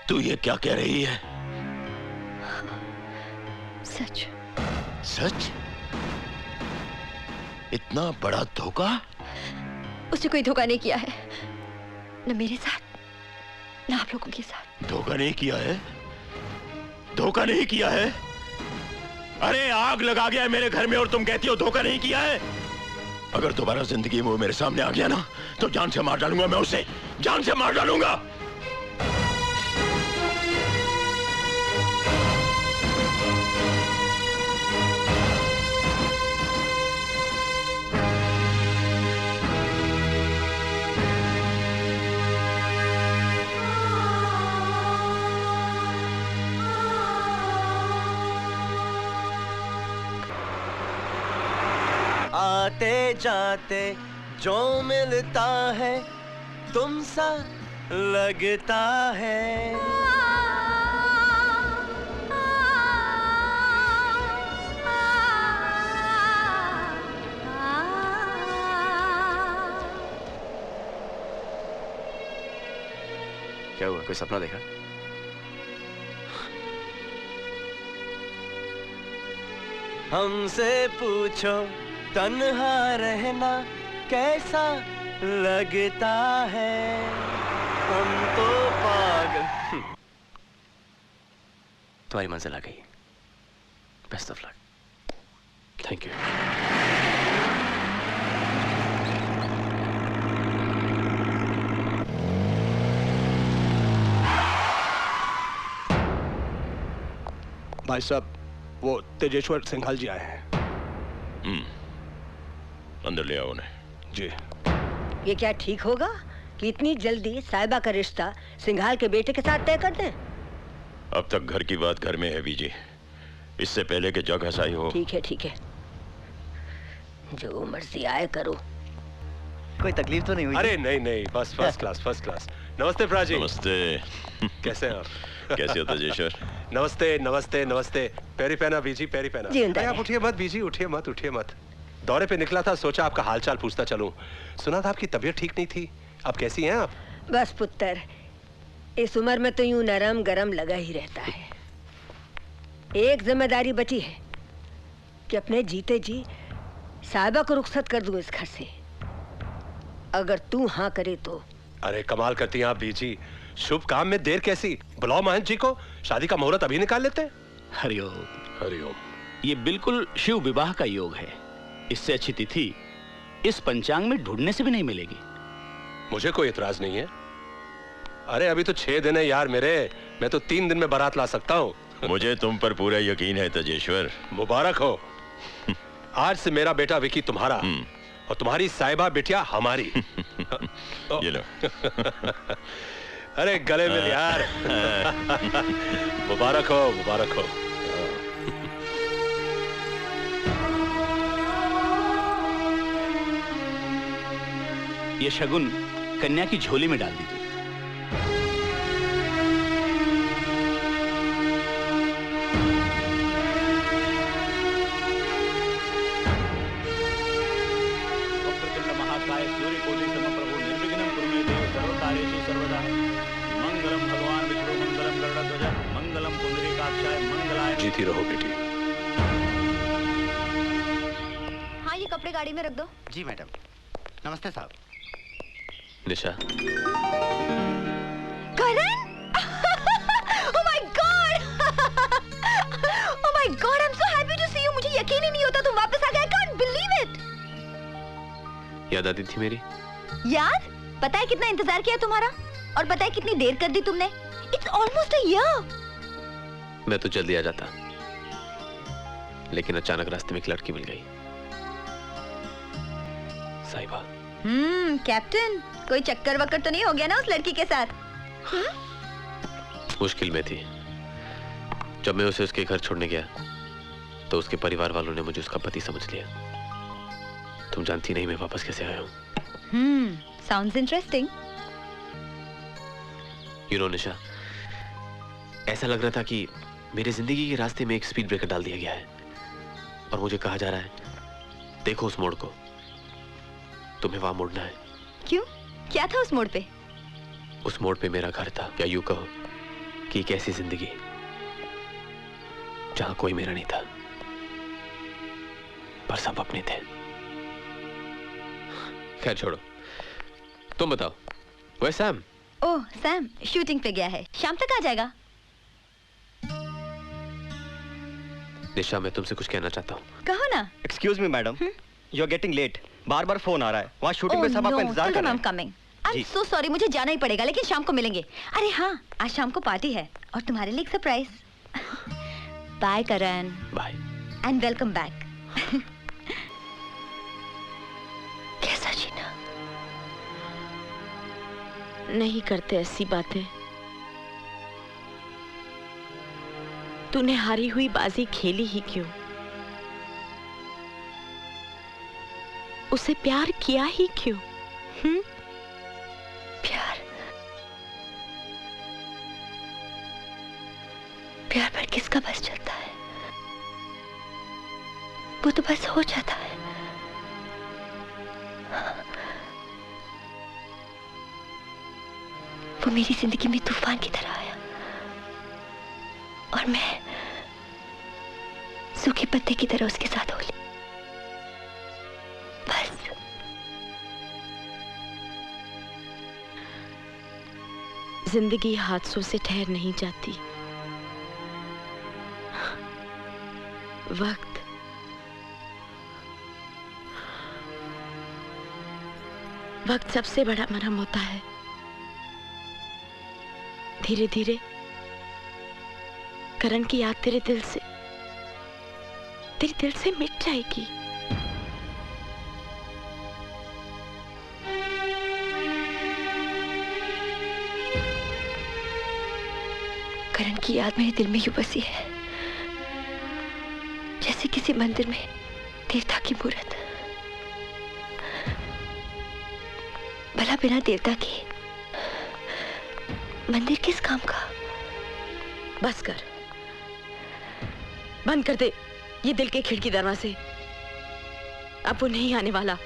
तू ये क्या कह रही है? सच। सच? इतना बड़ा धोखा? उसने कोई धोखा नहीं किया है, न मेरे साथ न आप लोगों के साथ। धोखा नहीं किया है? धोखा नहीं किया है? अरे आग लगा गया है मेरे घर में और तुम कहती हो धोखा नहीं किया है? अगर दोबारा जिंदगी में वो मेरे सामने आ गया ना तो जान से मार डालूंगा मैं उसे, जान से मार डालूंगा। आते जाते जो मिलता है तुमसा लगता है। क्या हुआ, कोई सपना देखा? हमसे पूछो तन्हा रहना कैसा लगता है, हम तो पागल। तुम्हारी मंजिल आ गई। Best of luck. Thank you. भाई साहब, वो तेजेश्वर सिंघाल जी आए हैं। अंदर ले आओ उन्हें। जी। ये क्या ठीक होगा कि इतनी जल्दी साहिबा का रिश्ता सिंघाल के बेटे के साथ तय कर दें? अब तक घर की बात घर में है बीजी, इससे पहले कि जग हसाई हो। ठीक है ठीक है, जो मर्जी आए करो। कोई तकलीफ तो नहीं हुई? अरे नहीं नहीं, बस फर्स्ट क्लास फर्स्ट क्लास। नमस्ते प्राजी। नमस्ते। कैसे हैं आप? कैसे हो तेजेश्वर? नमस्ते नमस्ते नमस्ते। पैरी पहना बीजी, पैरी पहना। जिंदा अरे आप रहे। उठिए मत बीजी, उठिए मत उठिए मत। दौरे पे निकला था, सोचा आपका हालचाल पूछता चलूं। सुना था आपकी तबीयत ठीक नहीं थी, अब कैसी हैं आप? बस पुत्र, इस उम्र में तो यूं नरम गरम लगा ही रहता है। एक जिम्मेदारी बची है कि अपने जीते जी साहिबा को रुखसत कर दूं इस घर से, अगर तू हाँ करे तो। अरे कमाल करती हैं आप बीजी, शुभ काम में देर कैसी? बुलाओ महंत जी को, शादी का मुहूर्त अभी निकाल लेते हैं। हरिओम। हरिओम। ये बिल्कुल शिव विवाह का योग है, इससे अच्छी तिथि इस पंचांग में ढूंढने से भी नहीं मिलेगी। मुझे कोई इतराज नहीं है। अरे अभी तो 6 दिन है यार मेरे, मैं तो 3 दिन में बारात ला सकता हूँ। मुझे तुम पर पूरा यकीन है तेजेश्वर। मुबारक हो। आज से मेरा बेटा विकी तुम्हारा और तुम्हारी साहिबा बिटिया हमारी। ये लो। अरे गले मिल यार। मुबारक हो मुबारक हो। ये शगुन कन्या की झोली में डाल दीजिए। वक्रतुंड महाकाय सूर्यकोटि समप्रभो निर्विघ्नं कुरु मे देव सर्वकार्येषु सर्वदा। मंगलम भगवान विष्णु मंगलम गरुड़ध्वज मंगलम पुंडरीकाक्षाय मंगलाय। जीती रहो बेटी। हाँ, ये कपड़े गाड़ी में रख दो। जी मैडम। नमस्ते साहब। निशा। करण! Oh my God! Oh my God! I'm so happy to see you. मुझे यकीन ही नहीं होता तुम वापस आ गए। I can't believe it. याद आती थी मेरी? याद? पता है कितना इंतजार किया तुम्हारा? और पता है कितनी देर कर दी तुमने? It's almost a year. मैं तो जल्दी आ जाता, लेकिन अचानक रास्ते में एक लड़की मिल गई। साहिबा। कैप्टन, कोई चक्कर वक्कर तो नहीं हो गया ना उस लड़की के साथ? मुश्किल में थी। जब मैं उसे उसके घर छोड़ने गया तो उसके परिवार वालों ने मुझे उसका पति समझ लिया। तुम जानती नहीं मैं वापस कैसे आया हूँ। Sounds interesting. यू नो निशा, ऐसा लग रहा था कि मेरी जिंदगी के रास्ते में एक स्पीड ब्रेकर डाल दिया गया है और मुझे कहा जा रहा है देखो उस मोड़ को, तुम्हें वहां मुड़ना है। क्यों? क्या था उस मोड़ पे? उस मोड़ पे मेरा घर था, या यूं कहो कि एक ऐसी जिंदगी जहां कोई मेरा नहीं था, पर सब अपने थे। खैर छोड़ो, तुम बताओ, वो सैम? ओह, सैम शूटिंग पे गया है, शाम तक आ जाएगा। निशा, मैं तुमसे कुछ कहना चाहता हूँ। कहो ना। Excuse me madam, you are getting late. बार बार फोन आ रहा है, वहाँ शूटिंग में सब आपका इंतजार कर रहे हैं। Coming. I am so sorry, मुझे जाना ही पड़ेगा, लेकिन शाम को मिलेंगे। अरे हाँ, आज शाम को पार्टी है और तुम्हारे लिए एक surprise. Bye Karan. Bye and welcome back. कैसा जीना? नहीं करते ऐसी बातें। तूने हारी हुई बाजी खेली ही क्यों? उसे प्यार किया ही क्यों? प्यार? प्यार पर किसका बस चलता है? वो तो बस हो जाता है। वो मेरी जिंदगी में तूफान की तरह आया और मैं सूखे पत्ते की तरह उसके साथ हो ली। बस जिंदगी हादसों से ठहर नहीं जाती। वक्त सबसे बड़ा मरहम होता है। धीरे धीरे करण की याद तेरे दिल से मिट जाएगी। करण की याद मेरे दिल में यूं बसी है जैसे किसी मंदिर में देवता की मूर्त। भला बिना देवता के मंदिर किस काम का? बस कर, बंद कर दे ये दिल के खिड़की दरवाजे। अब वो नहीं आने वाला।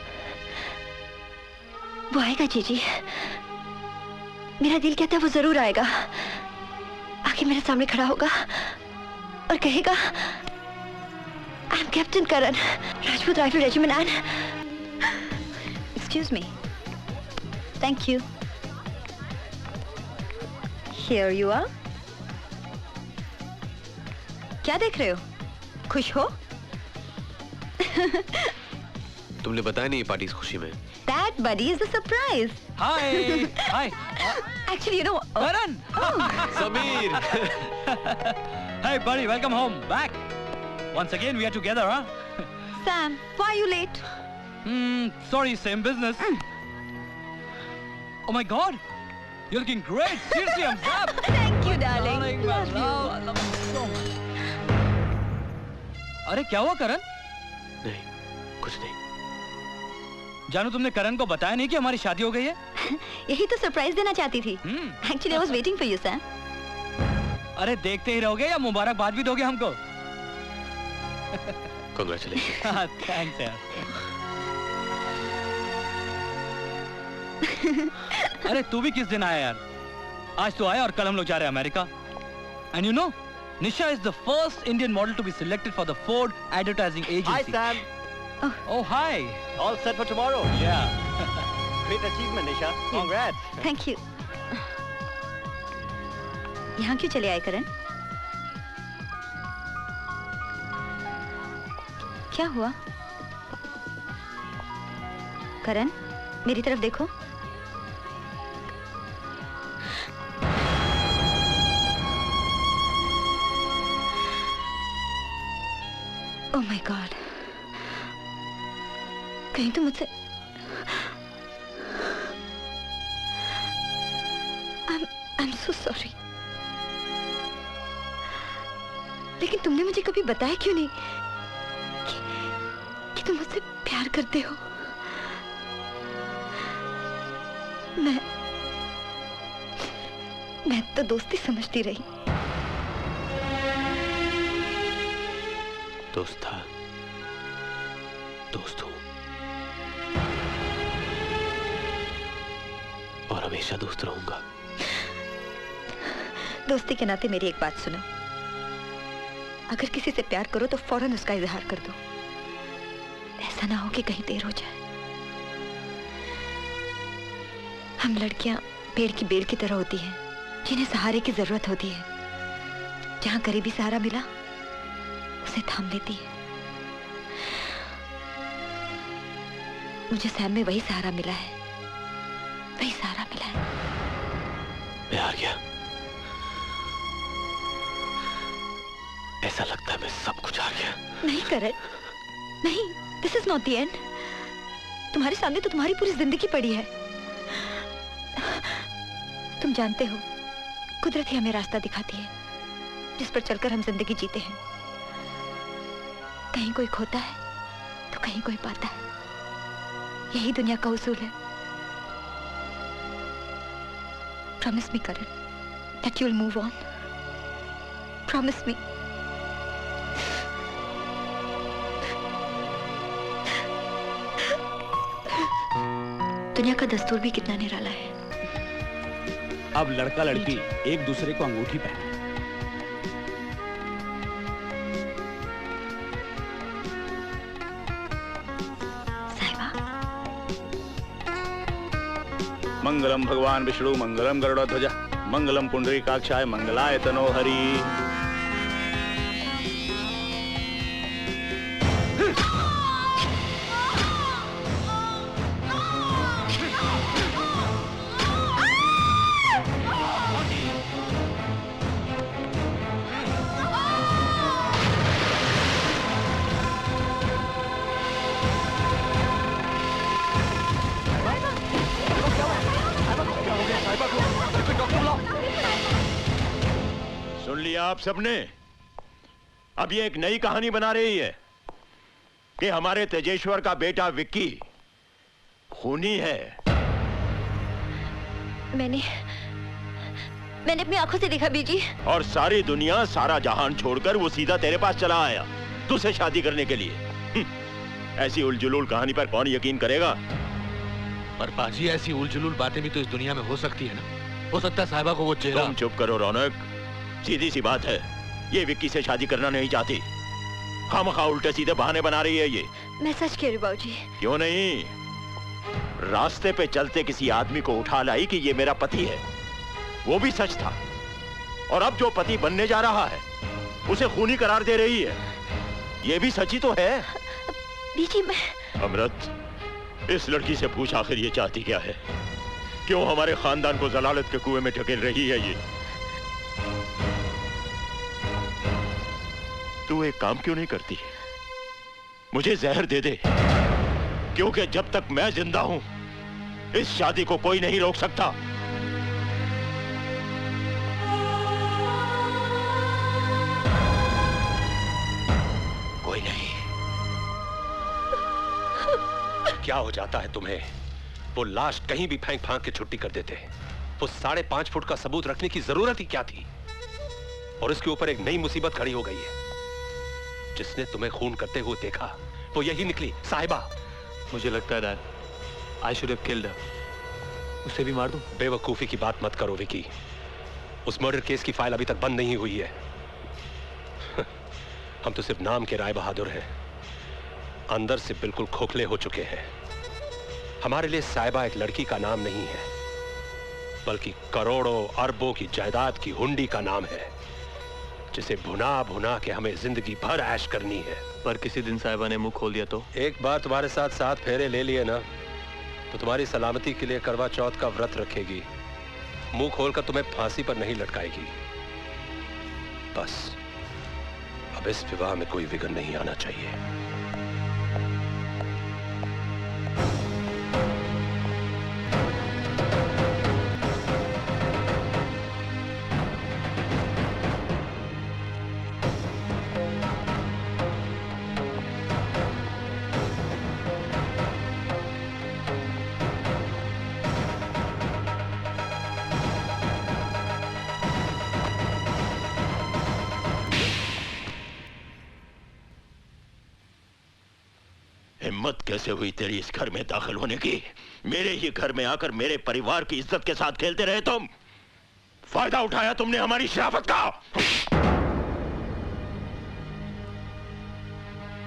वो आएगा जीजी, मेरा दिल कहता है वो जरूर आएगा। आके मेरे सामने खड़ा होगा और कहेगा I am captain Karan, Rajput rifle regiment and excuse me, thank you, here you are. क्या देख रहे हो? खुश हो? तुमने बताया नहीं पार्टी इस खुशी में। That buddy is a surprise. Hi. Hi. Actually, you know. Karan. Sameer. Hey, buddy, welcome home. Back. Once again, we are together, huh? Sam, why are you late? Sorry, same business. Oh my God, you're looking great. Seriously, I'm zapped. Thank you, darling. Love you. I love you so much. अरे क्या हुआ करण? नहीं, कुछ नहीं। जानू, तुमने करण को बताया नहीं कि हमारी शादी हो गई है? यही तो सरप्राइज देना चाहती थी। Actually, I was waiting for you, Sam. अरे देखते ही रहोगे या मुबारकबाद भी दोगे हमको? Congratulations. Thanks यार। अरे तू भी किस दिन आया यार? आज तो आया और कल हम लोग जा रहे हैं America. And you know, Nisha is the first Indian model to be selected for the Ford Advertising Agency. Hi, Sam. Oh, hi. All set for tomorrow. Yeah. Great achievement, Nisha. Congrats. Thank you. यहाँ क्यों चले आए करण? क्या हुआ? करण, मेरी तरफ देखो। Oh my God. कहीं तो मुझसे I'm so sorry. लेकिन तुमने मुझे कभी बताया क्यों नहीं कि तुम मुझसे प्यार करते हो? मैं तो दोस्ती समझती रही। दोस्त था, दोस्त हूं और हमेशा दोस्त रहूंगा। दोस्ती के नाते मेरी एक बात सुनो, अगर किसी से प्यार करो तो फौरन उसका इजहार कर दो। ऐसा ना हो कि कहीं देर हो जाए। हम लड़कियां पेड़ की बेल की तरह होती हैं, जिन्हें सहारे की जरूरत होती है। जहां करीबी सहारा मिला उसे थाम लेती है। मुझे सैम में वही सहारा मिला है, वही सहारा मिला है। मैं हार गया। ऐसा लगता है मैं सब कुछ हार गया। नहीं करण, नहीं, this is not the end. तुम्हारे सामने तो तुम्हारी पूरी जिंदगी पड़ी है। तुम जानते हो, कुदरत ही हमें रास्ता दिखाती है जिस पर चलकर हम जिंदगी जीते हैं। कहीं कोई खोता है तो कहीं कोई पाता है। यही दुनिया का उसूल है। Promise me Karan that you'll move on. Promise me. दुनिया का दस्तूर भी कितना निराला है। अब लड़का लड़की एक दूसरे को अंगूठी पहने। मंगलम भगवान विष्णु मंगलम गरुड़ध्वज मंगलम पुंडरीकाक्षाय मंगलाय तनो हरि। सुन लिया आप सबने? अब ये एक नई कहानी बना रही है कि हमारे तेजेश्वर का बेटा विक्की खूनी है। मैंने अपनी आंखों से देखा बीजी। और सारी दुनिया, सारा जहान छोड़कर वो सीधा तेरे पास चला आया तुझसे शादी करने के लिए। ऐसी उलझुल कहानी पर कौन यकीन करेगा? पर पाजी, ऐसी उलझुल बातें भी तो इस दुनिया में हो सकती है ना। हो सकता है साहिबा को वो चेहरा। तुम चुप करो रौनक, सीधी सी बात है, ये विक्की से शादी करना नहीं चाहती। खामखा उल्टे सीधे बहाने बना रही है ये। मैं सच कह रही बाबूजी। क्यों नहीं? रास्ते पे चलते किसी आदमी को उठा लाई कि ये मेरा पति है, वो भी सच था। और अब जो पति बनने जा रहा है उसे खूनी करार दे रही है, ये भी सच ही तो है। बीजी मैं... अमृत, इस लड़की से पूछ आखिर ये चाहती क्या है? क्यों हमारे खानदान को जलालत के कुएं में ढकेल रही है ये? तू एक काम क्यों नहीं करती? मुझे जहर दे दे, क्योंकि जब तक मैं जिंदा हूं इस शादी को कोई नहीं रोक सकता। कोई नहीं। क्या हो जाता है तुम्हें? वो लाश कहीं भी फेंक फांक के छुट्टी कर देते हैं। वो 5.5 फुट का सबूत रखने की जरूरत ही क्या थी? और इसके ऊपर एक नई मुसीबत खड़ी हो गई है। जिसने तुम्हें खून करते हुए देखा वो यही निकली, साहिबा। मुझे लगता है dad, I should have killed her. उसे भी मार दूं? बेवकूफी की बात मत करो विकी। उस मर्डर केस की फाइल अभी तक बंद नहीं हुई है। हम तो सिर्फ नाम के राय बहादुर हैं, अंदर से बिल्कुल खोखले हो चुके हैं। हमारे लिए साहिबा एक लड़की का नाम नहीं है, बल्कि करोड़ों अरबों की जायदाद की हुंडी का नाम है, जिसे भुना भुना के हमें जिंदगी भर ऐश करनी है। पर किसी दिन साहिबा ने मुंह खोल दिया तो? एक बार तुम्हारे साथ 7 फेरे ले लिए ना, तो तुम्हारी सलामती के लिए करवा चौथ का व्रत रखेगी। मुंह खोलकर तुम्हें फांसी पर नहीं लटकाएगी। बस अब इस विवाह में कोई विघ्न नहीं आना चाहिए। हिम्मत कैसे हुई तेरी इस घर में दाखिल होने की? मेरे ही घर में आकर मेरे परिवार की इज्जत के साथ खेलते रहे तुम। फायदा उठाया तुमने हमारी शराफत का।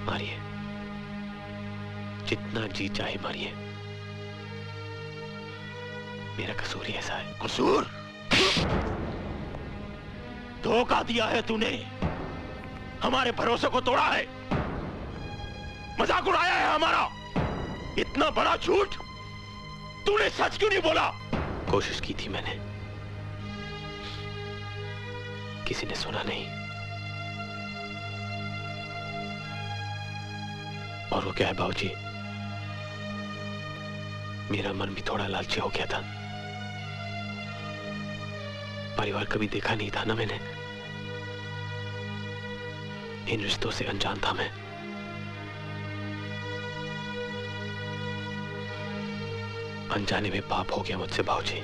मारिए, जितना जी चाहे मारिए। मेरा कसूर ही ऐसा है। कसूर? धोखा दिया है तूने, हमारे भरोसे को तोड़ा है, मजाक उड़ाया है हमारा। इतना बड़ा झूठ तूने सच क्यों नहीं बोला? कोशिश की थी मैंने, किसी ने सुना नहीं। और वो क्या है बाबूजी, मेरा मन भी थोड़ा लालची हो गया था। परिवार कभी देखा नहीं था ना मैंने, इन रिश्तों से अनजान था मैं। अनजाने में पाप हो गया मुझसे बाबूजी।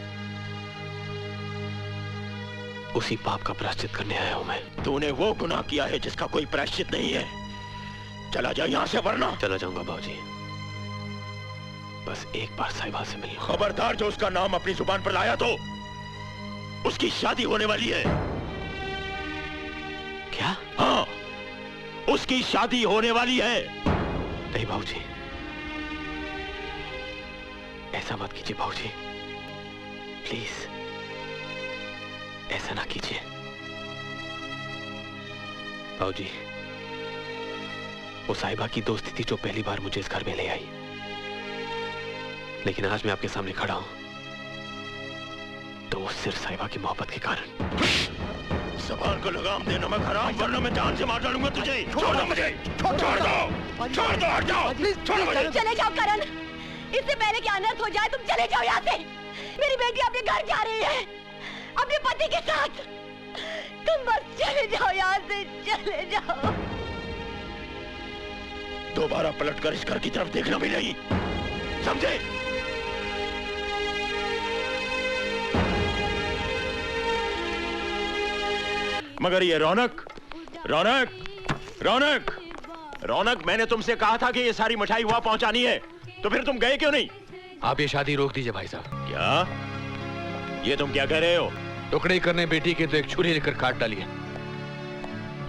उसी पाप का प्रायश्चित करने आया हूं मैं। तूने वो गुनाह किया है जिसका कोई प्रायश्चित नहीं है। चला जा यहां से, वरना। चला जाऊंगा बाबूजी, बस एक बार साहिबा से मिलूं। खबरदार जो उसका नाम अपनी जुबान पर लाया तो उसकी शादी होने वाली है। क्या? हाँ, उसकी शादी होने वाली है। नहीं बाबूजी, ऐसा मत कीजिए बाबूजी। प्लीज ऐसा ना कीजिए। बाबूजी, वो साहिबा की दोस्ती थी जो पहली बार मुझे इस घर में ले आई, लेकिन आज मैं आपके सामने खड़ा हूं तो वो सिर्फ साहिबा की मोहब्बत के कारण। ज़बान को लगाम देना मैं हराम, वरना मैं जान से मार डालूंगा तुझे। छोड़ दो मुझे, छोड़ दो, छोड़ दो, हट जाओ, छोड़ो मुझे। चले जाओ करण, इससे पहले कि अनर्थ हो जाए तुम चले जाओ यहाँ से। मेरी बेटी अपने घर जा रही है अपने पति के साथ। तुम बस चले जाओ यहाँ से, चले जाओ। दोबारा पलटकर इस घर की तरफ देखना भी नहीं, समझे? मगर ये रौनक, रौनक, रौनक, रौनक, मैंने तुमसे कहा था कि ये सारी मिठाई वहां पहुंचानी है, तो फिर तुम गए क्यों नहीं? आप ये शादी रोक दीजिए भाई साहब। क्या ये तुम क्या कह रहे हो? टुकड़े करने बेटी के तो एक छुरी लेकर काट डालिए,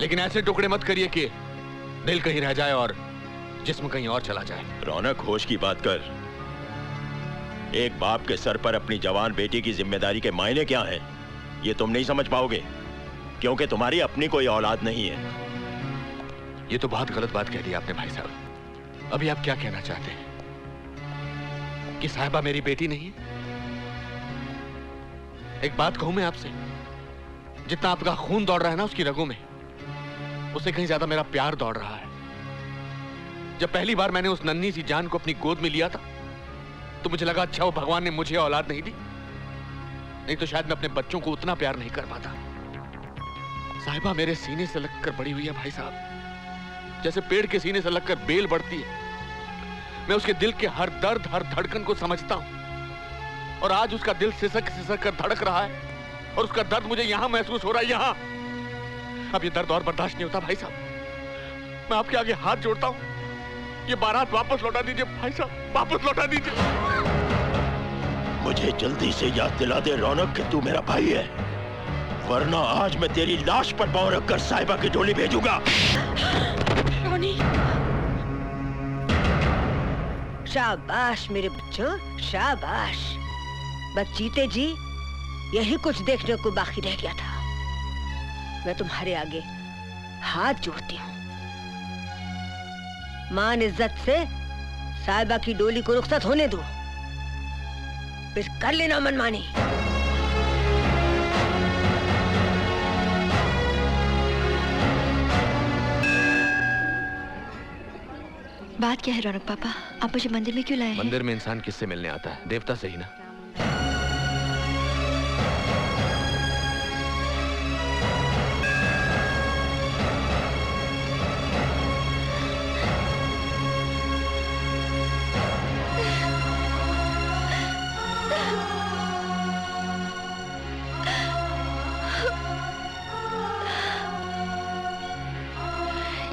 लेकिन ऐसे टुकड़े मत करिए कि दिल कहीं रह जाए और जिस्म कहीं और चला जाए। रौनक, होश की बात कर। एक बाप के सर पर अपनी जवान बेटी की जिम्मेदारी के मायने क्या हैं, ये तुम नहीं समझ पाओगे, क्योंकि तुम्हारी अपनी कोई औलाद नहीं है। ये तो बहुत गलत बात कह दी आपने भाई साहब। अभी आप क्या कहना चाहते हैं कि साहिबा मेरी बेटी नहीं है? एक बात कहूं मैं आपसे, जितना आपका खून दौड़ रहा है ना उसकी रगों में, उससे कहीं ज्यादा मेरा प्यार दौड़ रहा है। जब पहली बार मैंने उस नन्ही सी जान को अपनी गोद में लिया था तो मुझे लगा अच्छा वो भगवान ने मुझे औलाद नहीं दी, नहीं तो शायद मैं अपने बच्चों को उतना प्यार नहीं कर पाता। साहिबा मेरे सीने से लगकर बड़ी हुई है भाई साहब, जैसे पेड़ के सीने से लगकर बेल बढ़ती है। मैं उसके दिल के हर दर्द, हर धड़कन को समझता हूं, और आज उसका दिल सिसक सिसक कर धड़क रहा है, और उसका दर्द मुझे यहां महसूस हो रहा है, यहां। अब ये दर्द और बर्दाश्त नहीं होता भाई साहब। मैं आपके आगे हाथ जोड़ता हूं, ये बारात वापस लौटा दीजिए भाई साहब, वापस लौटा दीजिए। मुझे जल्दी से याद दिला दे रौनक कि तू मेरा भाई है, वरना आज मैं तेरी लाश पर पांव रखकर साहिबा की डोली भेजूंगा। रोनी, शाबाश मेरे बच्चों, शाबाश। बस जीते जी यही कुछ देखने को बाकी रह गया था। मैं तुम्हारे आगे हाथ जोड़ती हूँ। मान इज्जत से साहिबा की डोली को रुखसत होने दो, फिर कर लेना मनमानी। बात क्या है रौनक पापा, आप मुझे मंदिर में क्यों लाए हैं? मंदिर में इंसान किससे मिलने आता है? देवता से ही ना।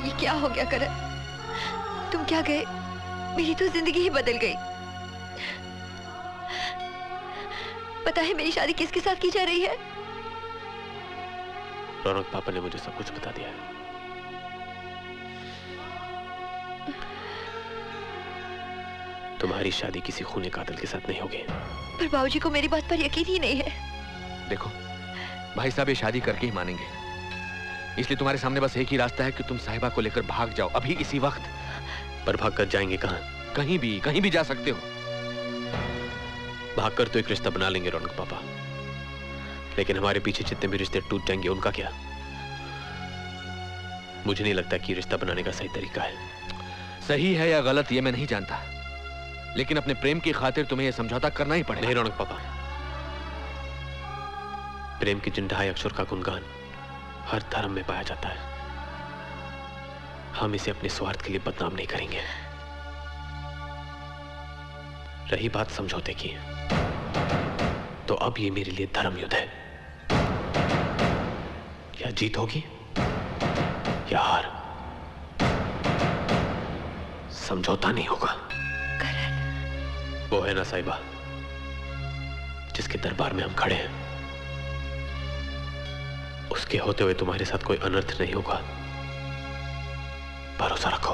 ये क्या हो गया करण? तुम क्या गए? मेरी तो जिंदगी ही बदल गई। पता है मेरी शादी किसके साथ की जा रही है? रौनक पापा ने मुझे सब कुछ बता दिया है। तुम्हारी शादी किसी खूनी कातिल के साथ नहीं होगी। पर बाबूजी को मेरी बात पर यकीन ही नहीं है। देखो भाई साहब ये शादी करके ही मानेंगे, इसलिए तुम्हारे सामने बस एक ही रास्ता है कि तुम साहिबा को लेकर भाग जाओ अभी इसी वक्त। पर भाग कर जाएंगे कहां? कहीं भी जा सकते हो। भागकर तो एक रिश्ता बना लेंगे रौनक पापा, लेकिन हमारे पीछे जितने भी रिश्ते टूट जाएंगे उनका क्या? मुझे नहीं लगता कि रिश्ता बनाने का सही तरीका है। सही है या गलत ये मैं नहीं जानता, लेकिन अपने प्रेम की खातिर तुम्हें यह समझौता करना ही पड़ेगा। नहीं रौनक पापा, प्रेम की जिन ढाई अक्षर का गुणगान हर धर्म में पाया जाता है, हम इसे अपने स्वार्थ के लिए बदनाम नहीं करेंगे। रही बात समझौते की, तो अब ये मेरे लिए धर्म युद्ध है। या जीत होगी या हार, समझौता नहीं होगा। वो है ना साहिबा जिसके दरबार में हम खड़े हैं, उसके होते हुए तुम्हारे साथ कोई अनर्थ नहीं होगा, भरोसा रखो।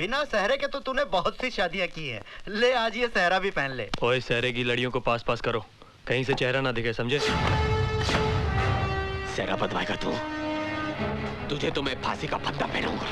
बिना सहरे के तो तूने बहुत सी शादियां की हैं। ले आज ये सहरा भी पहन ले। ओए सहरे की लड़ियों को पास पास करो, कहीं से चेहरा ना दिखे, समझे? सहरा बदवाएगा तू, तुझे तो मैं फांसी का फंदा पहनाऊंगा।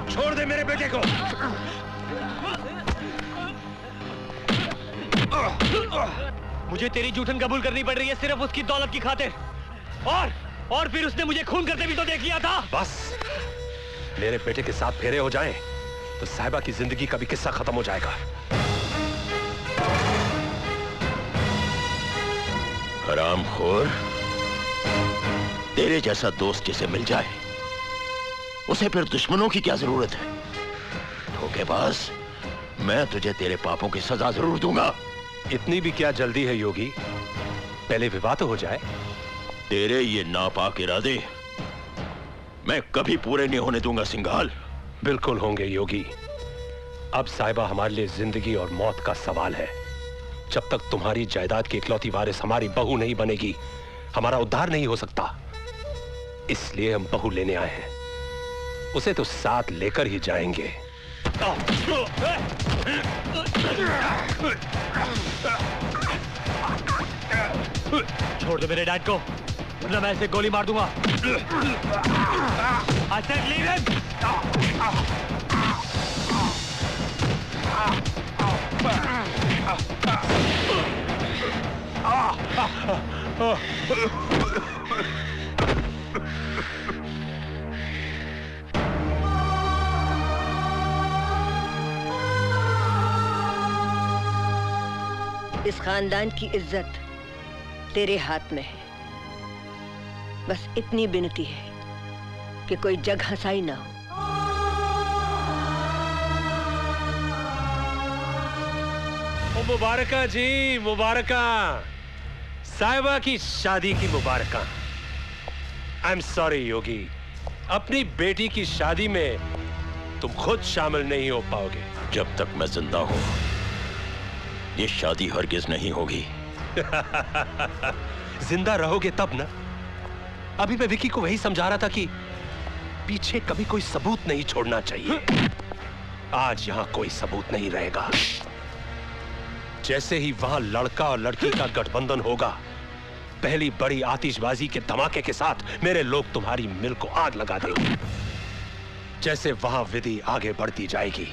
छोड़ दे मेरे बेटे को। मुझे तेरी जूठन कबूल करनी पड़ रही है सिर्फ उसकी दौलत की खातिर। और फिर उसने मुझे खून करते भी तो देख लिया था। बस मेरे बेटे के साथ फेरे हो जाएं, तो साहिबा की जिंदगी का भी किस्सा खत्म हो जाएगा। हरामखोर, तेरे जैसा दोस्त जिसे मिल जाए उसे फिर दुश्मनों की क्या जरूरत है? धोखेबाज, मैं तुझे तेरे पापों की सजा जरूर दूंगा। इतनी भी क्या जल्दी है योगी? पहले विवाह तो हो जाए। तेरे ये नापाक इरादे मैं कभी पूरे नहीं होने दूंगा सिंघाल। बिल्कुल होंगे योगी। अब साहिबा हमारे लिए जिंदगी और मौत का सवाल है। जब तक तुम्हारी जायदाद की इकलौती वारिस हमारी बहू नहीं बनेगी, हमारा उद्धार नहीं हो सकता। इसलिए हम बहू लेने आए हैं। उसे तो साथ लेकर ही जाएंगे। छोड़ दो मेरे डैड को, वरना मैं इसे गोली मार दूंगा। I said leave him! इस खानदान की इज्जत तेरे हाथ में है। बस इतनी विनती है कि कोई जग हंसाई ना हो। मुबारका जी, मुबारका। साहिबा की शादी की मुबारका। आई एम सॉरी योगी, अपनी बेटी की शादी में तुम खुद शामिल नहीं हो पाओगे। जब तक मैं जिंदा हूं ये शादी हरगिज नहीं होगी। जिंदा रहोगे तब ना। अभी मैं विकी को वही समझा रहा था कि पीछे कभी कोई सबूत नहीं छोड़ना चाहिए। आज यहां कोई सबूत नहीं रहेगा। जैसे ही वहां लड़का और लड़की का गठबंधन होगा, पहली बड़ी आतिशबाजी के धमाके के साथ मेरे लोग तुम्हारी मिल को आग लगा देंगे। जैसे वहां विधि आगे बढ़ती जाएगी,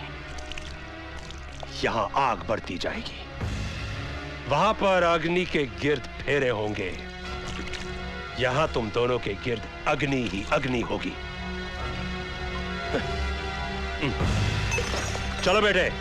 यहां आग बढ़ती जाएगी। वहां पर अग्नि के गिर्द फेरे होंगे, यहां तुम दोनों के गिर्द अग्नि ही अग्नि होगी। चलो बेटे।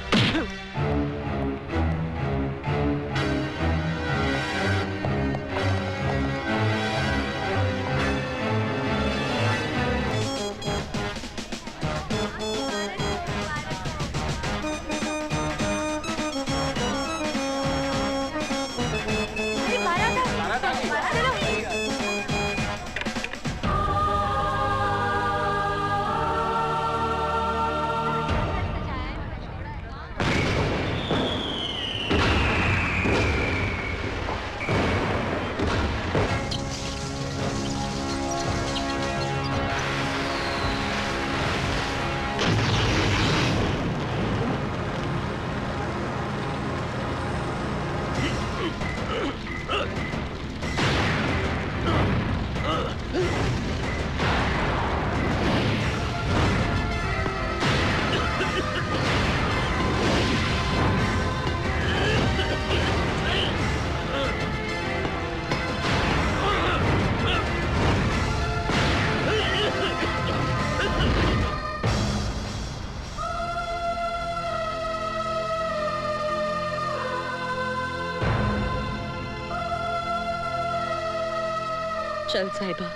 चल साहिबा,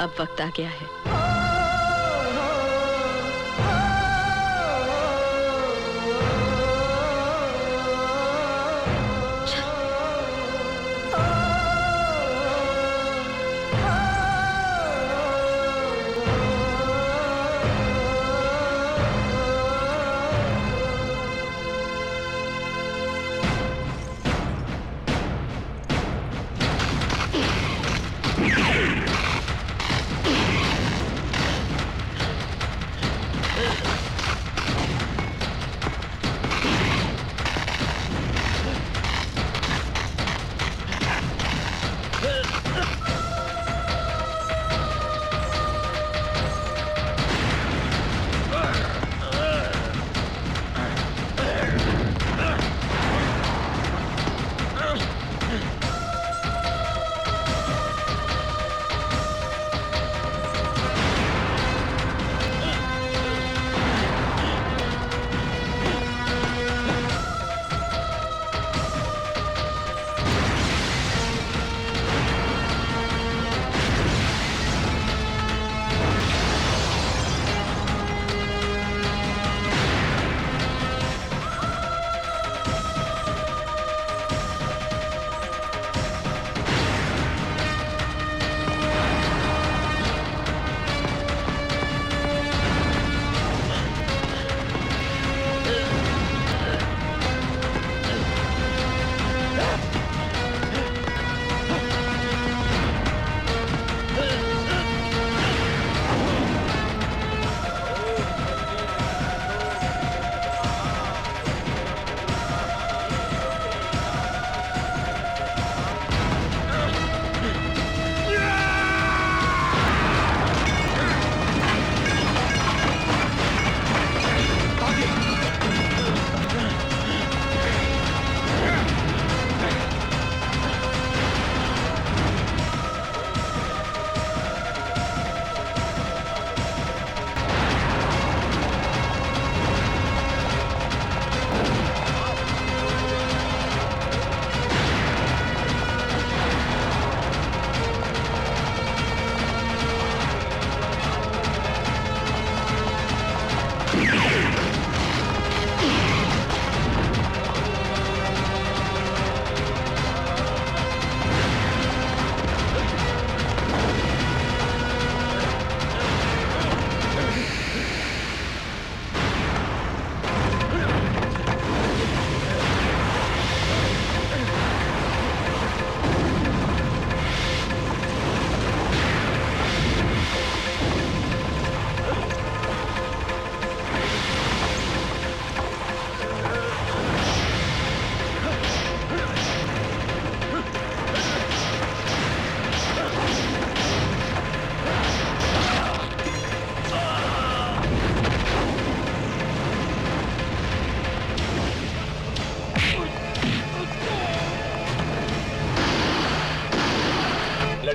अब वक्त आ गया है।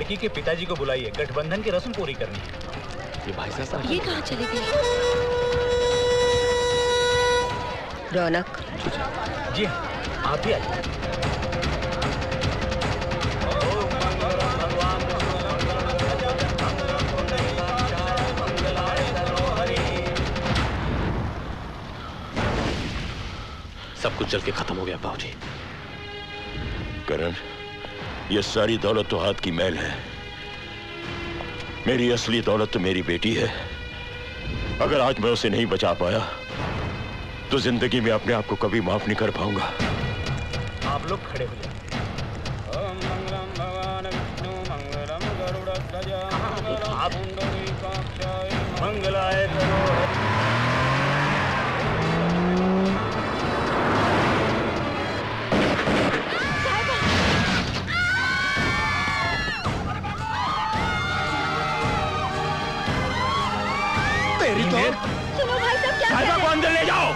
लड़की के पिताजी को बुलाइए, गठबंधन की रस्म पूरी करनी है। ये भाई साहब ये कहाँ चले गए? रौनक जी आप भी आइए। सब कुछ जल के खत्म हो गया बाबूजी। करण, ये सारी दौलत तो हाथ की मैल है। मेरी असली दौलत तो मेरी बेटी है। अगर आज मैं उसे नहीं बचा पाया तो जिंदगी में अपने आप को कभी माफ नहीं कर पाऊंगा। आप लोग खड़े हो जाए। मंगलाय तेरी तो सुनो भाई साहब, क्या साहिबा को अंदर ले जाओ।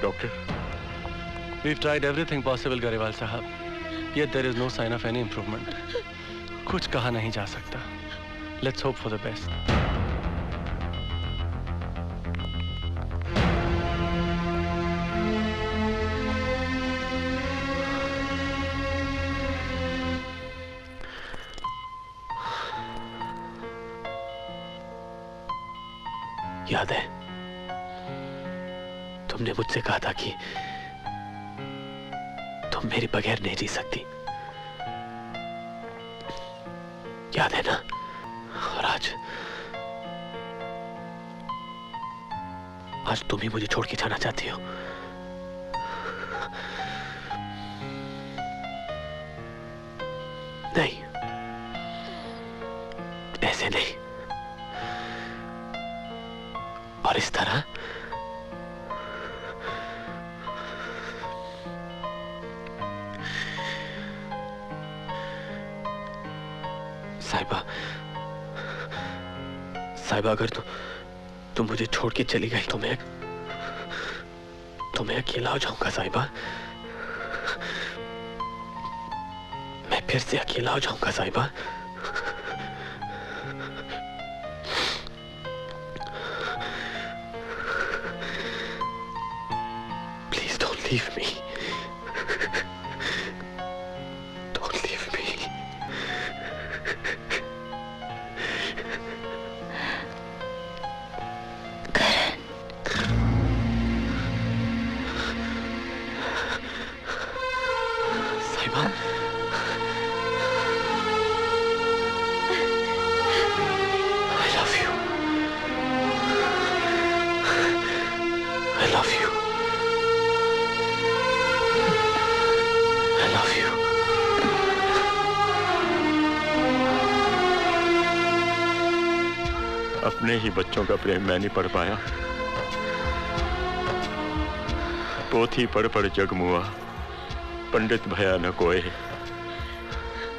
Doctor, We've tried everything possible, Grewal sahab. Yet there is no sign of any improvement. कुछ कहा नहीं जा सकता. Let's hope for the best. याद है तुमने मुझसे कहा था कि तुम मेरे बगैर नहीं जी सकती। याद है ना? और आज तुम ही मुझे छोड़ के जाना चाहती हो। नहीं, ऐसे नहीं। और इस तरह साहिबा, अगर तुम मुझे छोड़ के चली गई तो मैं अकेला हो जाऊंगा साहिबा। मैं फिर से अकेला हो जाऊंगा साहिबा। Please don't leave me. अपने ही बच्चों का प्रेम मैं नहीं पढ़ पाया। पोथी पढ़ पढ़ जगमुआ, पंडित भया न कोय।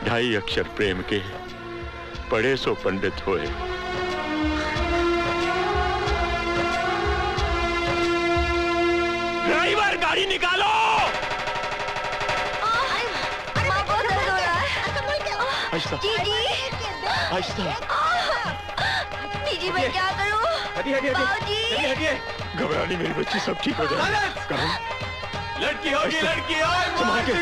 2.5 अक्षर प्रेम के, पढ़े सो पंडित होए। ड्राइवर गाड़ी निकालो। आहिस्ता, आहिस्ता। जी मैं क्या करूं? हटिए। घबरानी मेरी बच्ची, सब ठीक हो जाएगा। लड़की होगी, लड़की। संभाल के।